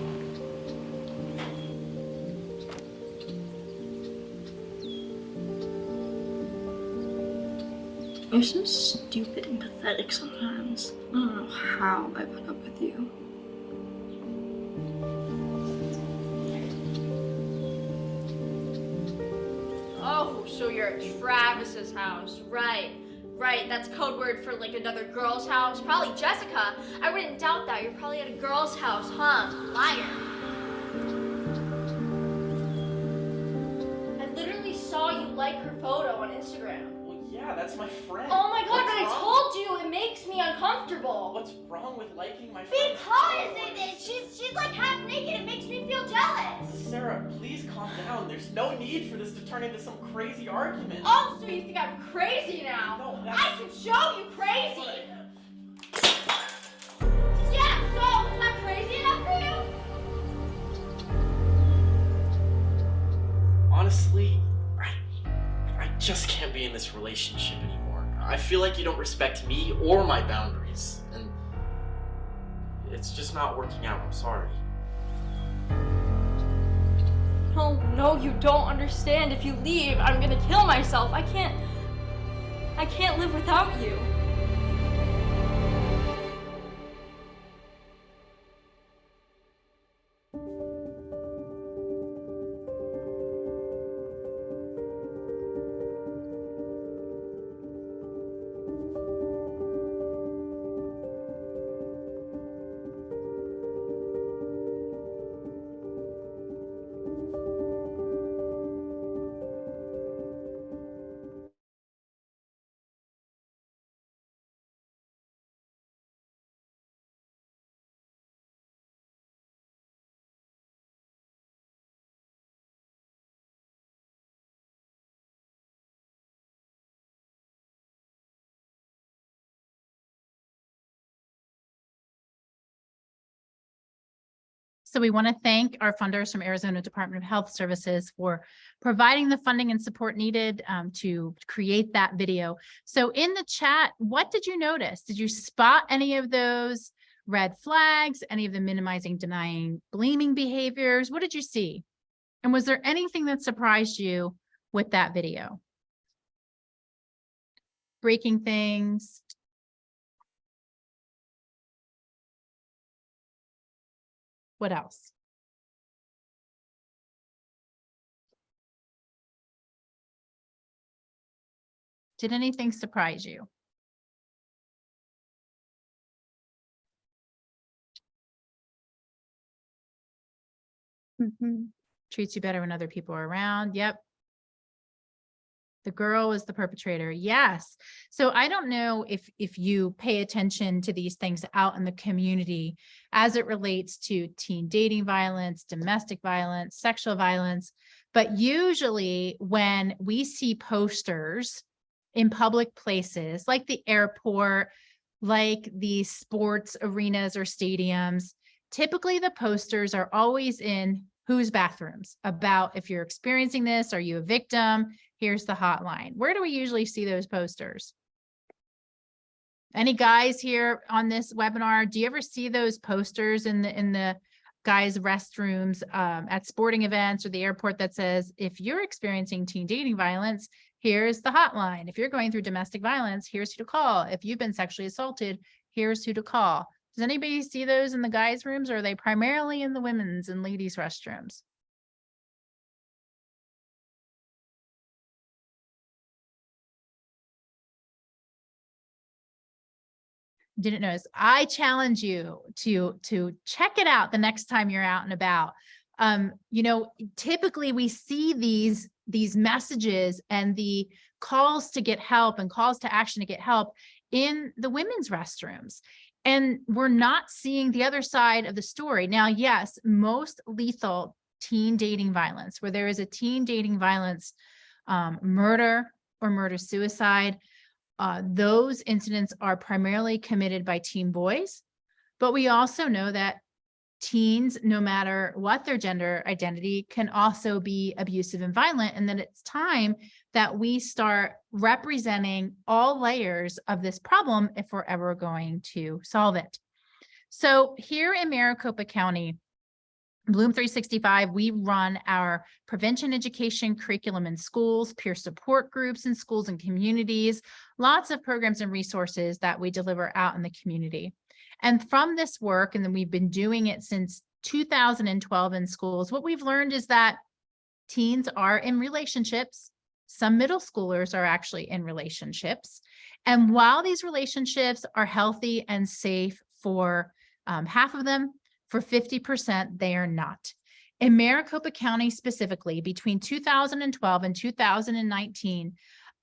You're so stupid and pathetic sometimes. I don't know how I put up with you. Oh, so you're at Travis's house. Right. Right, that's code word for like another girl's house. Probably Jessica. I wouldn't doubt that. You're probably at a girl's house, huh? Liar. I literally saw you like her photo on Instagram. Well, yeah, that's my friend. Oh my god, What's but I wrong? told you it makes me uncomfortable. What's wrong with liking my friend? Because she's like half naked. It makes me feel jealous. Sarah, please calm down. There's no need for this to turn into some crazy argument. Oh, so you think I'm crazy now? No, I that's... can show you crazy. Yeah, so is that crazy enough for you? Honestly, I just can't be in this relationship anymore. I feel like you don't respect me or my boundaries, and it's just not working out. I'm sorry. No, you don't understand. If you leave, I'm gonna kill myself. I can't live without you. So we want to thank our funders from Arizona Department of Health Services for providing the funding and support needed to create that video. So in the chat, what did you notice? Did you spot any of those red flags, any of the minimizing, denying, blaming behaviors? What did you see? And was there anything that surprised you with that video? Breaking things? What else? Did anything surprise you? Treats you better when other people are around. Yep. The girl was the perpetrator. Yes. So I don't know if you pay attention to these things out in the community as it relates to teen dating violence, domestic violence, sexual violence, but usually when we see posters in public places like the airport, like the sports arenas or stadiums, typically the posters are always in whose bathrooms about if you're experiencing this, are you a victim? Here's the hotline. Where do we usually see those posters? Any guys here on this webinar, do you ever see those posters in the guys' restrooms at sporting events or the airport that says, if you're experiencing teen dating violence, here's the hotline. If you're going through domestic violence, here's who to call. If you've been sexually assaulted, here's who to call. Does anybody see those in the guys' rooms, or are they primarily in the women's and ladies' restrooms? Didn't notice. I challenge you to check it out the next time you're out and about. You know, typically we see these messages and the calls to get help and calls to action to get help in the women's restrooms. And we're not seeing the other side of the story. Now, yes, most lethal teen dating violence, where there is a teen dating violence murder or murder-suicide, those incidents are primarily committed by teen boys. But we also know that teens, no matter what their gender identity, can also be abusive and violent, and that it's time that we start representing all layers of this problem if we're ever going to solve it. So here in Maricopa County, Bloom 365, we run our prevention education curriculum in schools, peer support groups in schools and communities, lots of programs and resources that we deliver out in the community. And from this work, and then we've been doing it since 2012 in schools, what we've learned is that teens are in relationships. Some middle schoolers are actually in relationships. And while these relationships are healthy and safe for half of them, for 50%, they are not. In Maricopa County specifically, between 2012 and 2019,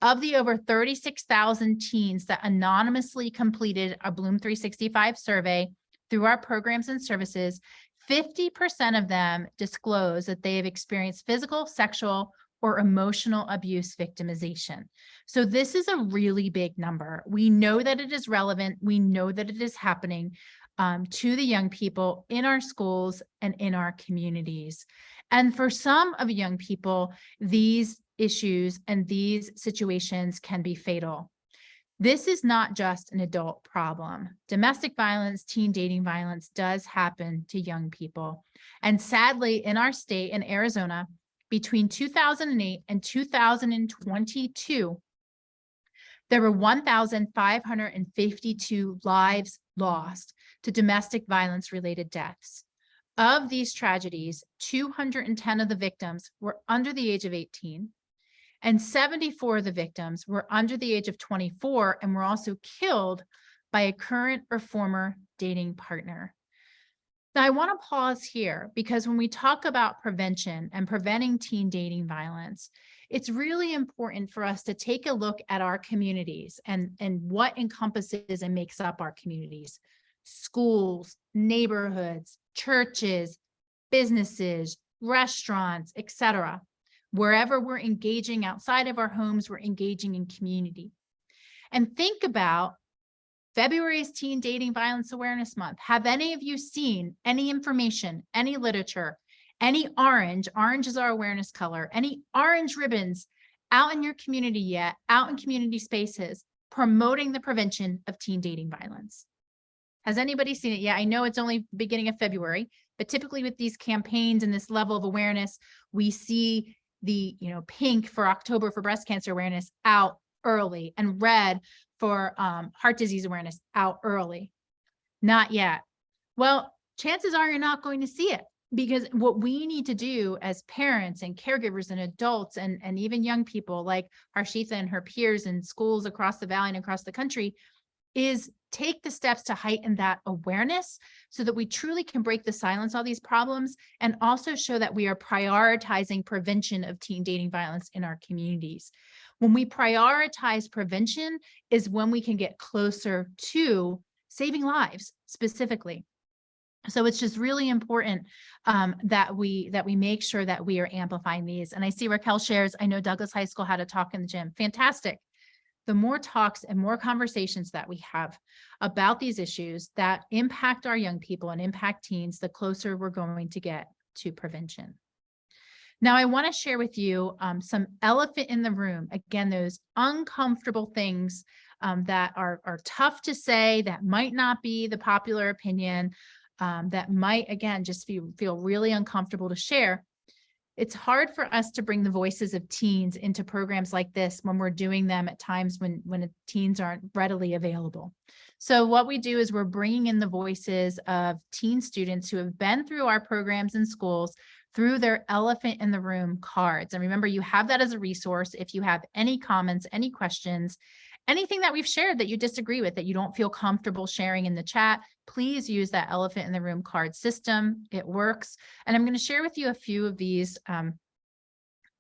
of the over 36,000 teens that anonymously completed a Bloom 365 survey through our programs and services, 50% of them disclose that they have experienced physical, sexual, or emotional abuse victimization. So this is a really big number. We know that it is relevant. We know that it is happening to the young people in our schools and in our communities. And for some of young people, these issues and these situations can be fatal. This is not just an adult problem. Domestic violence, teen dating violence does happen to young people. And sadly, in our state, in Arizona, between 2008 and 2022, there were 1,552 lives lost to domestic violence related deaths. Of these tragedies, 210 of the victims were under the age of 18, and 74 of the victims were under the age of 24 and were also killed by a current or former dating partner. Now, I want to pause here because when we talk about prevention and preventing teen dating violence, it's really important for us to take a look at our communities and what encompasses and makes up our communities. Schools, neighborhoods, churches, businesses, restaurants, etc. Wherever we're engaging outside of our homes, we're engaging in community. And think about February is Teen Dating Violence Awareness Month. Have any of you seen any information, any literature, any orange is our awareness color, any orange ribbons out in your community yet, out in community spaces, promoting the prevention of teen dating violence? Has anybody seen it yet? I know it's only beginning of February, but typically with these campaigns and this level of awareness, we see the, pink for October for breast cancer awareness out early, and red for heart disease awareness out early. Not yet. Well, chances are you're not going to see it, because what we need to do as parents and caregivers and adults and even young people like Harshita and her peers in schools across the valley and across the country is take the steps to heighten that awareness so that we truly can break the silence on these problems, and also show that we are prioritizing prevention of teen dating violence in our communities. When we prioritize prevention is when we can get closer to saving lives specifically. So it's just really important that we make sure that we are amplifying these. And I see Raquel shares, I know Douglas High School had a talk in the gym. Fantastic. The more talks and more conversations that we have about these issues that impact our young people and impact teens, the closer we're going to get to prevention. Now, I want to share with you some elephant in the room. Again, those uncomfortable things that are tough to say, that might not be the popular opinion, that might, again, just feel really uncomfortable to share. It's hard for us to bring the voices of teens into programs like this when we're doing them at times when teens aren't readily available. So what we do is we're bringing in the voices of teen students who have been through our programs in schools through their elephant in the room cards. And remember, you have that as a resource. If you have any comments, any questions, anything that we've shared that you disagree with, that you don't feel comfortable sharing in the chat, please use that elephant in the room card system. It works. And I'm going to share with you a few of these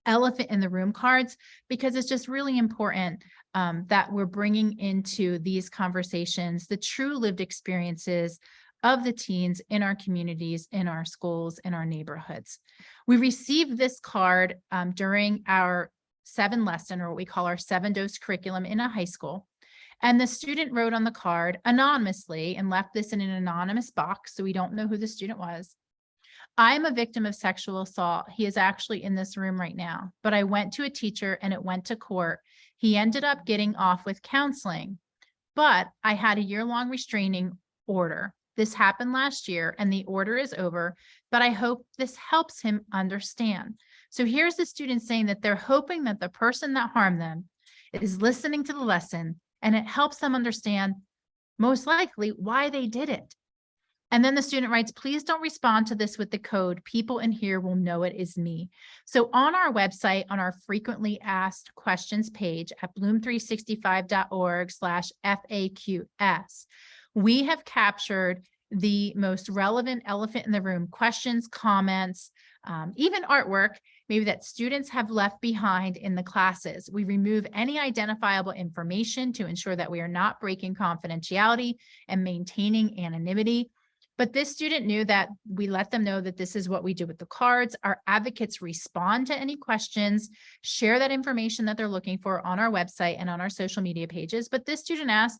elephant in the room cards, because it's just really important that we're bringing into these conversations the true lived experiences of the teens in our communities, in our schools, in our neighborhoods. We received this card during our 7 lesson, or what we call our 7-dose curriculum in a high school. And the student wrote on the card anonymously and left this in an anonymous box, so we don't know who the student was. I'm a victim of sexual assault. He is actually in this room right now, but I went to a teacher and it went to court. He ended up getting off with counseling, but I had a year-long restraining order. This happened last year and the order is over, but I hope this helps him understand. So here's the student saying that they're hoping that the person that harmed them is listening to the lesson and it helps them understand most likely why they did it. And then the student writes, please don't respond to this with the code. People in here will know it is me. So on our website, on our frequently asked questions page at bloom365.org/FAQs, we have captured the most relevant elephant in the room questions, comments, even artwork, maybe that students have left behind in the classes. We remove any identifiable information to ensure that we are not breaking confidentiality and maintaining anonymity. But this student knew that we let them know that this is what we do with the cards. Our advocates respond to any questions, share that information that they're looking for on our website and on our social media pages. But this student asked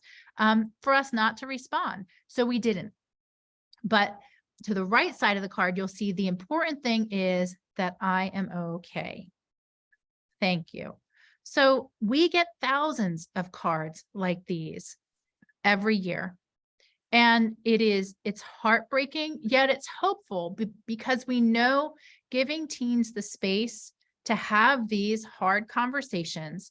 for us not to respond, so we didn't. But to the right side of the card, you'll see the important thing is that I am okay. Thank you. So we get thousands of cards like these every year. And it's heartbreaking, yet it's hopeful because we know giving teens the space to have these hard conversations,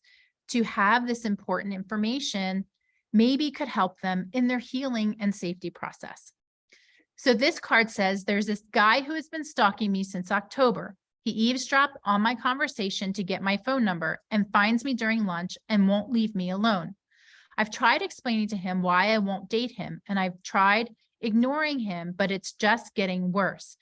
to have this important information, maybe could help them in their healing and safety process. So this card says, there's this guy who has been stalking me since October. He eavesdropped on my conversation to get my phone number and finds me during lunch and won't leave me alone. I've tried explaining to him why I won't date him, and I've tried ignoring him, but it's just getting worse.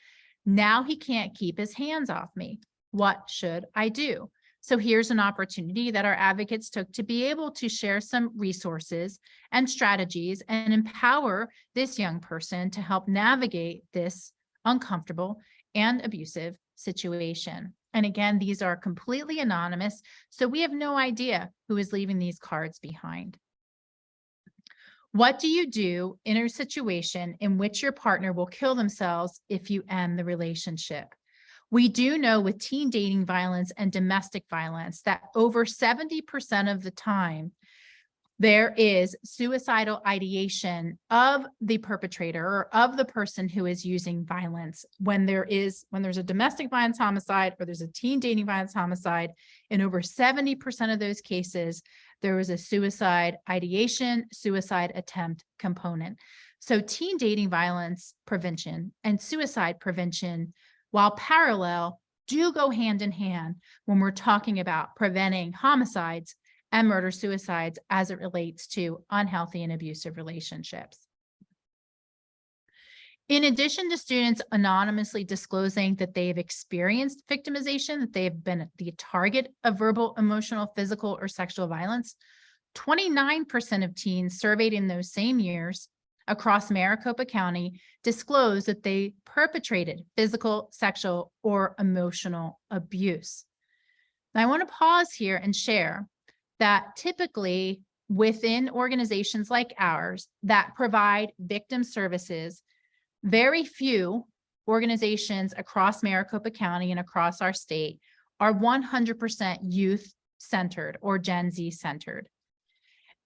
Now he can't keep his hands off me. What should I do? So here's an opportunity that our advocates took to be able to share some resources and strategies and empower this young person to help navigate this uncomfortable and abusive situation. And again, these are completely anonymous, so we have no idea who is leaving these cards behind. What do you do in a situation in which your partner will kill themselves if you end the relationship? We do know with teen dating violence and domestic violence that over 70% of the time, there is suicidal ideation of the perpetrator or of the person who is using violence when there's a domestic violence homicide or there's a teen dating violence homicide. In over 70% of those cases, there was a suicide ideation, suicide attempt component. So teen dating violence prevention and suicide prevention, while parallel, do go hand in hand when we're talking about preventing homicides and murder-suicides as it relates to unhealthy and abusive relationships. In addition to students anonymously disclosing that they've experienced victimization, that they've been the target of verbal, emotional, physical, or sexual violence, 29% of teens surveyed in those same years across Maricopa County disclosed that they perpetrated physical, sexual, or emotional abuse. Now, I want to pause here and share that typically within organizations like ours that provide victim services, very few organizations across Maricopa County and across our state are 100% youth-centered or Gen Z-centered.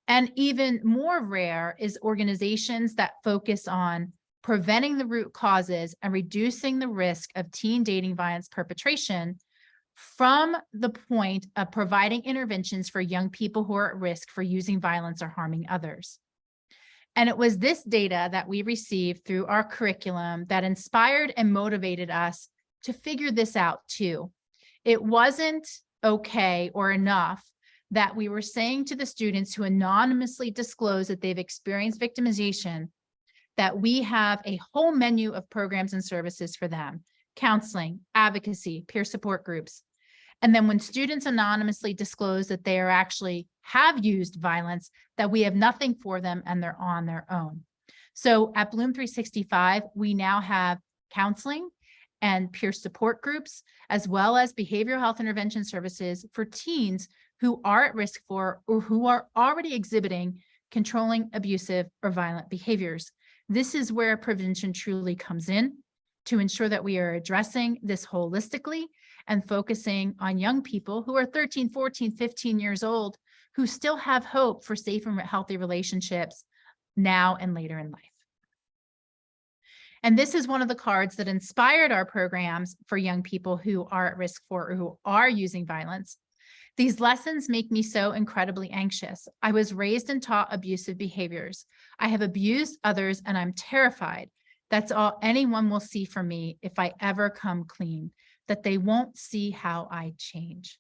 And even more rare is organizations that focus on preventing the root causes and reducing the risk of teen dating violence perpetration from the point of providing interventions for young people who are at risk for using violence or harming others. And it was this data that we received through our curriculum that inspired and motivated us to figure this out too. It wasn't okay or enough that we were saying to the students who anonymously disclose that they've experienced victimization, that we have a whole menu of programs and services for them: counseling, advocacy, peer support groups. And then when students anonymously disclose that they have used violence, that we have nothing for them and they're on their own. So at Bloom 365, we now have counseling and peer support groups, as well as behavioral health intervention services for teens who are at risk for or who are already exhibiting controlling, abusive, or violent behaviors. This is where prevention truly comes in, to ensure that we are addressing this holistically and focusing on young people who are 13, 14, 15 years old, who still have hope for safe and healthy relationships now and later in life. And this is one of the cards that inspired our programs for young people who are at risk for or who are using violence. These lessons make me so incredibly anxious. I was raised and taught abusive behaviors. I have abused others and I'm terrified. That's all anyone will see from me if I ever come clean, that they won't see how I change.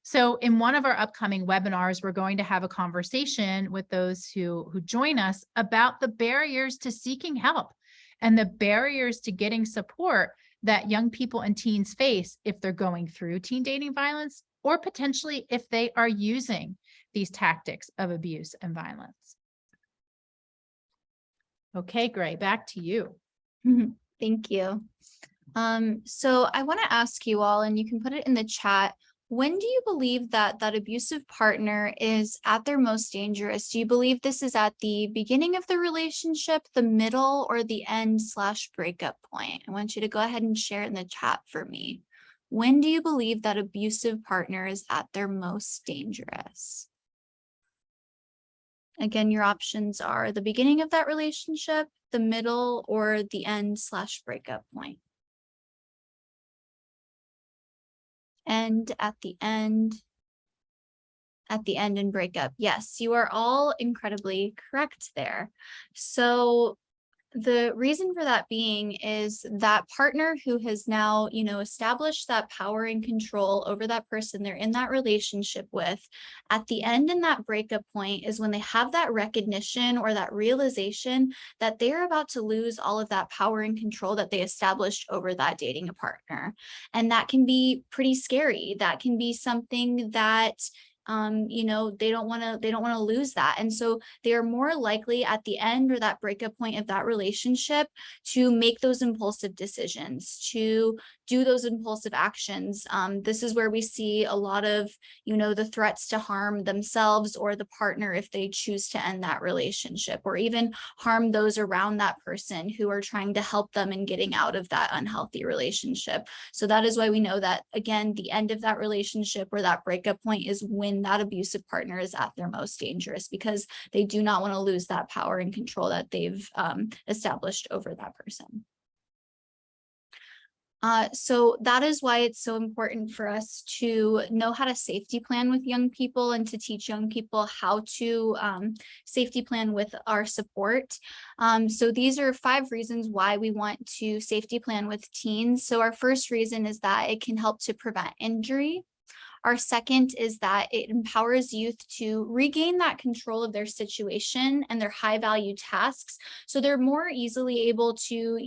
So in one of our upcoming webinars, we're going to have a conversation with those who join us about the barriers to seeking help and the barriers to getting support that young people and teens face if they're going through teen dating violence, or potentially if they are using these tactics of abuse and violence. Okay, Gray, back to you. Thank you. So I want to ask you all, and you can put it in the chat, when do you believe that that abusive partner is at their most dangerous? Do you believe this is at the beginning of the relationship, the middle, or the end/breakup point? I want you to go ahead and share it in the chat for me. When do you believe that abusive partner is at their most dangerous? Again, your options are the beginning of that relationship, the middle, or the end/breakup point. And at the end and breakup. Yes, you are all incredibly correct there. So the reason for that being is that partner who has now, established that power and control over that person they're in that relationship with, at the end in that breakup point is when they have that recognition or that realization that they're about to lose all of that power and control that they established over that dating partner. And that can be pretty scary. That can be something that they don't want to lose that. And so they are more likely at the end or that breakup point of that relationship to make those impulsive decisions, to do those impulsive actions. This is where we see a lot of, the threats to harm themselves or the partner if they choose to end that relationship, or even harm those around that person who are trying to help them in getting out of that unhealthy relationship. So that is why we know that, again, the end of that relationship or that breakup point is when that abusive partner is at their most dangerous, because they do not want to lose that power and control that they've established over that person. So that is why it's so important for us to know how to safety plan with young people and to teach young people how to safety plan with our support. So these are 5 reasons why we want to safety plan with teens. So our first reason is that it can help to prevent injury. Our second is that it empowers youth to regain that control of their situation and their high value tasks. So they're more easily able to,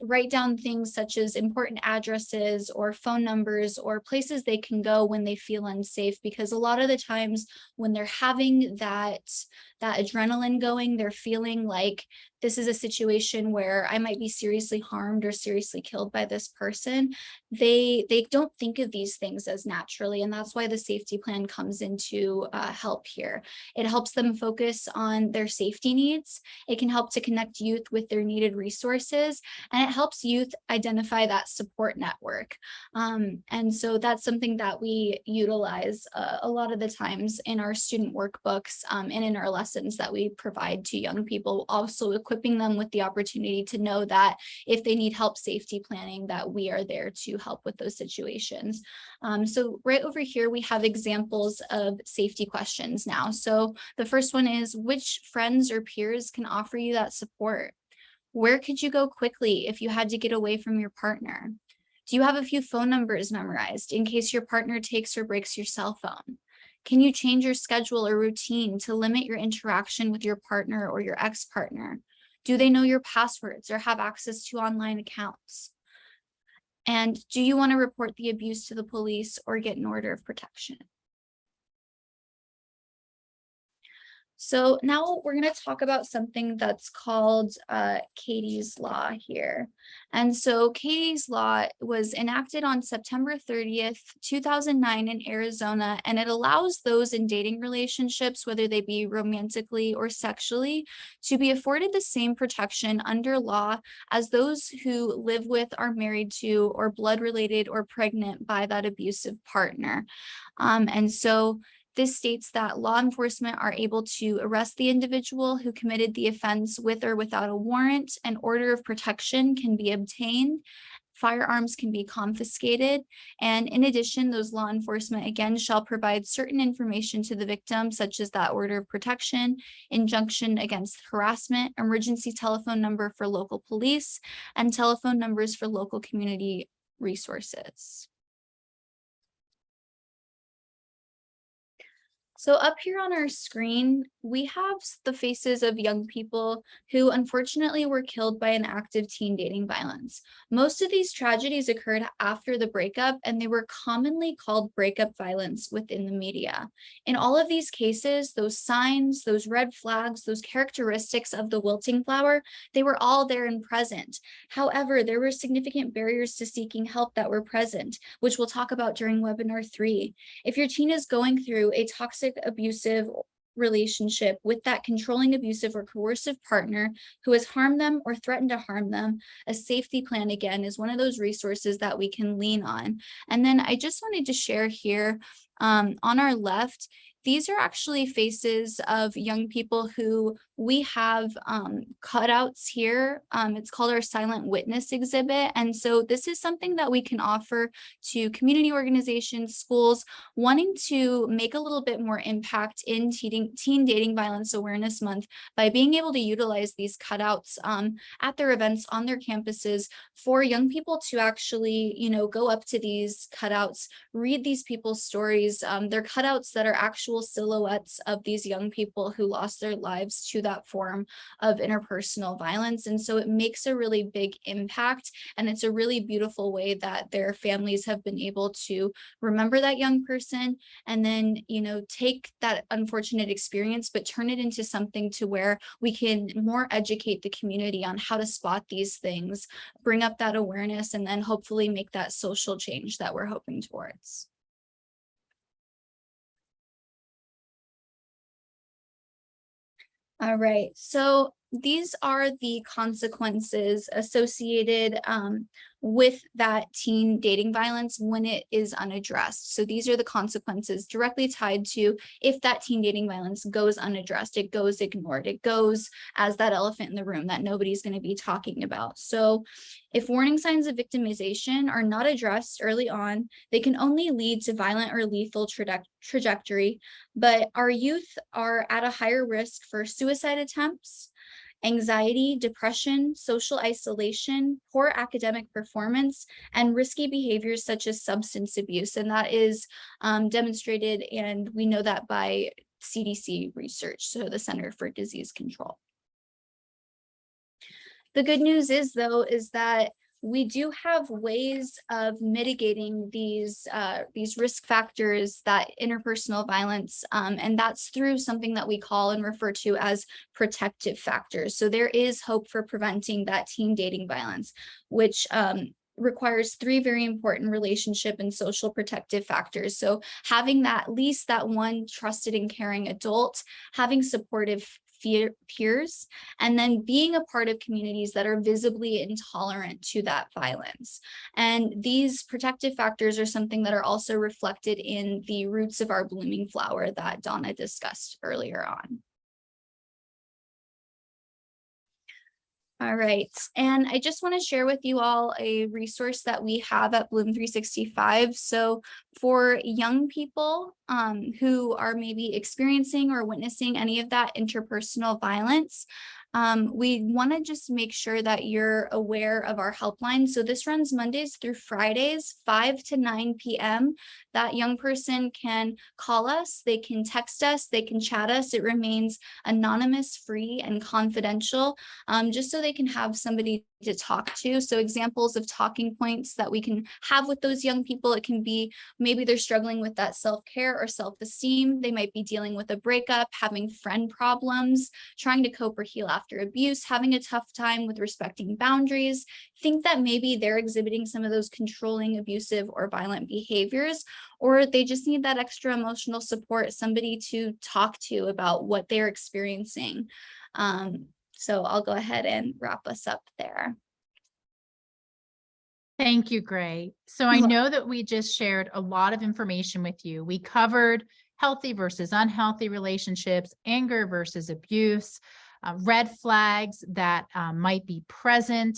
write down things such as important addresses or phone numbers or places they can go when they feel unsafe, because a lot of the times when they're having that adrenaline going, they're feeling like this is a situation where I might be seriously harmed or seriously killed by this person. They don't think of these things as naturally, and that's why the safety plan comes into help here. It helps them focus on their safety needs. It can help to connect youth with their needed resources, and it helps youth identify that support network. And so that's something that we utilize a lot of the times in our student workbooks and in our lessons that we provide to young people, also equipping them with the opportunity to know that if they need help safety planning, that we are there to help with those situations. So right over here, we have examples of safety questions now. So the first one is, which friends or peers can offer you that support? Where could you go quickly if you had to get away from your partner? Do you have a few phone numbers memorized in case your partner takes or breaks your cell phone? Can you change your schedule or routine to limit your interaction with your partner or your ex-partner? Do they know your passwords or have access to online accounts? And do you want to report the abuse to the police or get an order of protection? So now we're going to talk about something that's called Katie's Law here. And so Katie's Law was enacted on September 30th, 2009 in Arizona, and it allows those in dating relationships, whether they be romantically or sexually, to be afforded the same protection under law as those who live with, are married to, or blood related or pregnant by that abusive partner. And so this states that law enforcement are able to arrest the individual who committed the offense with or without a warrant. An order of protection can be obtained. Firearms can be confiscated. And in addition, those law enforcement again shall provide certain information to the victim, such as that order of protection, injunction against harassment, emergency telephone number for local police, and telephone numbers for local community resources. So up here on our screen, we have the faces of young people who unfortunately were killed by an act of teen dating violence. Most of these tragedies occurred after the breakup, and they were commonly called breakup violence within the media. In all of these cases, those signs, those red flags, those characteristics of the wilting flower, they were all there and present. However, there were significant barriers to seeking help that were present, which we'll talk about during webinar 3. If your teen is going through a toxic, abusive relationship with that controlling, abusive, or coercive partner who has harmed them or threatened to harm them, a safety plan again is one of those resources that we can lean on. And then I just wanted to share here on our left, these are actually faces of young people who we have cutouts here. It's called our silent witness exhibit. And so this is something that we can offer to community organizations, schools, wanting to make a little bit more impact in Teen Dating Violence Awareness Month by being able to utilize these cutouts at their events on their campuses for young people to actually, go up to these cutouts, read these people's stories, these, they're cutouts that are actual silhouettes of these young people who lost their lives to that form of interpersonal violence. And so it makes a really big impact. And it's a really beautiful way that their families have been able to remember that young person and then, take that unfortunate experience, but turn it into something to where we can more educate the community on how to spot these things, bring up that awareness, and then hopefully make that social change that we're hoping towards. All right, so these are the consequences associated with that teen dating violence when it is unaddressed. So these are the consequences directly tied to if that teen dating violence goes unaddressed, it goes ignored, it goes as that elephant in the room that nobody's going to be talking about. So if warning signs of victimization are not addressed early on, they can only lead to violent or lethal trajectory, but our youth are at a higher risk for suicide attempts, anxiety, depression, social isolation, poor academic performance, and risky behaviors such as substance abuse. And that is demonstrated, and we know that by CDC research, so the Center for Disease Control. The good news is, though, is that we do have ways of mitigating these risk factors, that interpersonal violence, and that's through something that we call and refer to as protective factors. So there is hope for preventing that teen dating violence, which requires 3 very important relationship and social protective factors. So having at least that one trusted and caring adult, having supportive peers, and then being a part of communities that are visibly intolerant to that violence. And these protective factors are something that are also reflected in the roots of our blooming flower that Donna discussed earlier on. All right, and I just want to share with you all a resource that we have at Bloom 365. So for young people who are maybe experiencing or witnessing any of that interpersonal violence, we want to just make sure that you're aware of our helpline. So this runs Mondays through Fridays, 5 to 9 p.m. That young person can call us, they can text us, they can chat us. It remains anonymous, free, and confidential, just so they can have somebody to talk to. So examples of talking points that we can have with those young people, it can be maybe they're struggling with that self-care or self-esteem. They might be dealing with a breakup, having friend problems, trying to cope or heal after abuse, having a tough time with respecting boundaries, think that maybe they're exhibiting some of those controlling, abusive, or violent behaviors, or they just need that extra emotional support, somebody to talk to about what they're experiencing. So I'll go ahead and wrap us up there. Thank you, Gray. So I know that we just shared a lot of information with you. We covered healthy versus unhealthy relationships, anger versus abuse, red flags that might be present,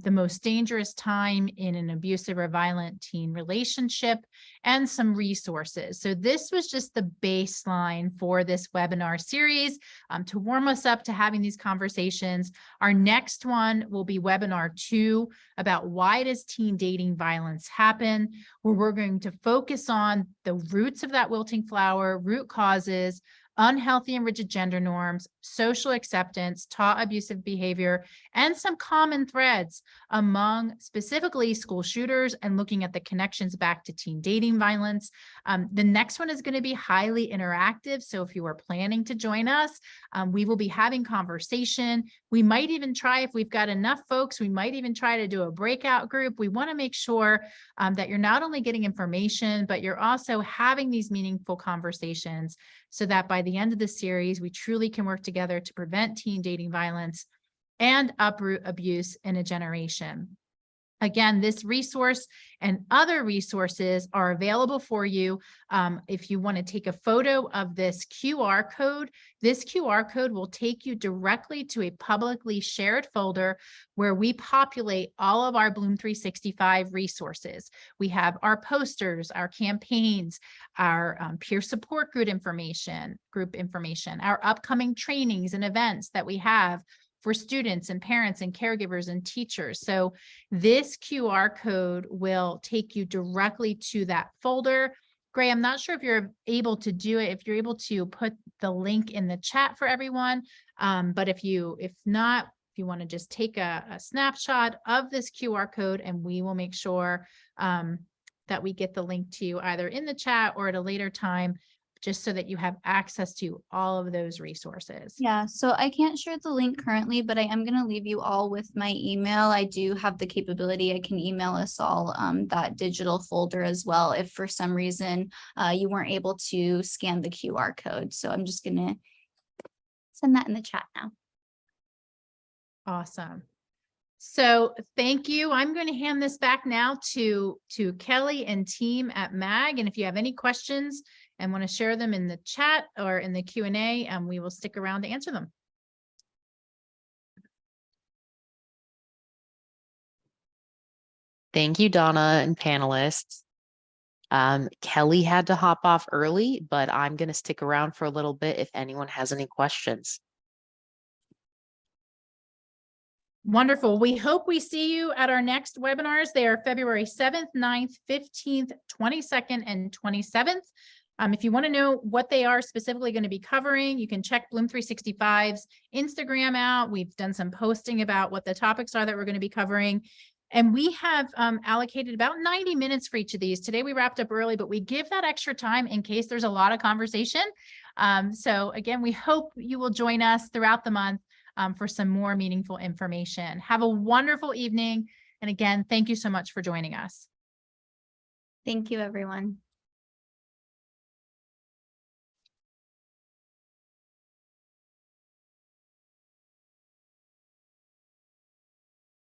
the most dangerous time in an abusive or violent teen relationship, and some resources. So this was just the baseline for this webinar series to warm us up to having these conversations. Our next one will be webinar 2 about why does teen dating violence happen, where we're going to focus on the roots of that wilting flower, root causes, unhealthy and rigid gender norms, social acceptance, taught abusive behavior, and some common threads among specifically school shooters and looking at the connections back to teen dating violence. The next one is going to be highly interactive. So if you are planning to join us, we will be having conversation. We might even try, if we've got enough folks, we might even try to do a breakout group. We want to make sure that you're not only getting information, but you're also having these meaningful conversations so that by the end of the series, we truly can work together to prevent teen dating violence and uproot abuse in a generation. Again, this resource and other resources are available for you. If you want to take a photo of this QR code will take you directly to a publicly shared folder where we populate all of our Bloom 365 resources. We have our posters, our campaigns, our peer support group information, our upcoming trainings and events that we have for students and parents and caregivers and teachers. So this QR code will take you directly to that folder. Gray, I'm not sure if you're able to do it, if you're able to put the link in the chat for everyone. But if not, if you want to just take a snapshot of this QR code, and we will make sure that we get the link to you either in the chat or at a later time, just so that you have access to all of those resources. Yeah, so I can't share the link currently, but I am going to leave you all with my email. I do have the capability. I can email us all that digital folder as well if for some reason you weren't able to scan the QR code. So I'm just going to send that in the chat now. Awesome. So thank you. I'm going to hand this back now to Kelly and team at MAG. And if you have any questions and want to share them in the chat or in the Q&A, we will stick around to answer them. Thank you, Donna and panelists. Kelly had to hop off early, but I'm going to stick around for a little bit if anyone has any questions. Wonderful. We hope we see you at our next webinars. They are February 7th, 9th, 15th, 22nd, and 27th. If you want to know what they are specifically going to be covering, you can check Bloom 365's Instagram out. We've done some posting about what the topics are that we're going to be covering. And we have allocated about 90 minutes for each of these. Today we wrapped up early, but we give that extra time in case there's a lot of conversation. So again, we hope you will join us throughout the month for some more meaningful information. Have a wonderful evening. And again, thank you so much for joining us. Thank you, everyone.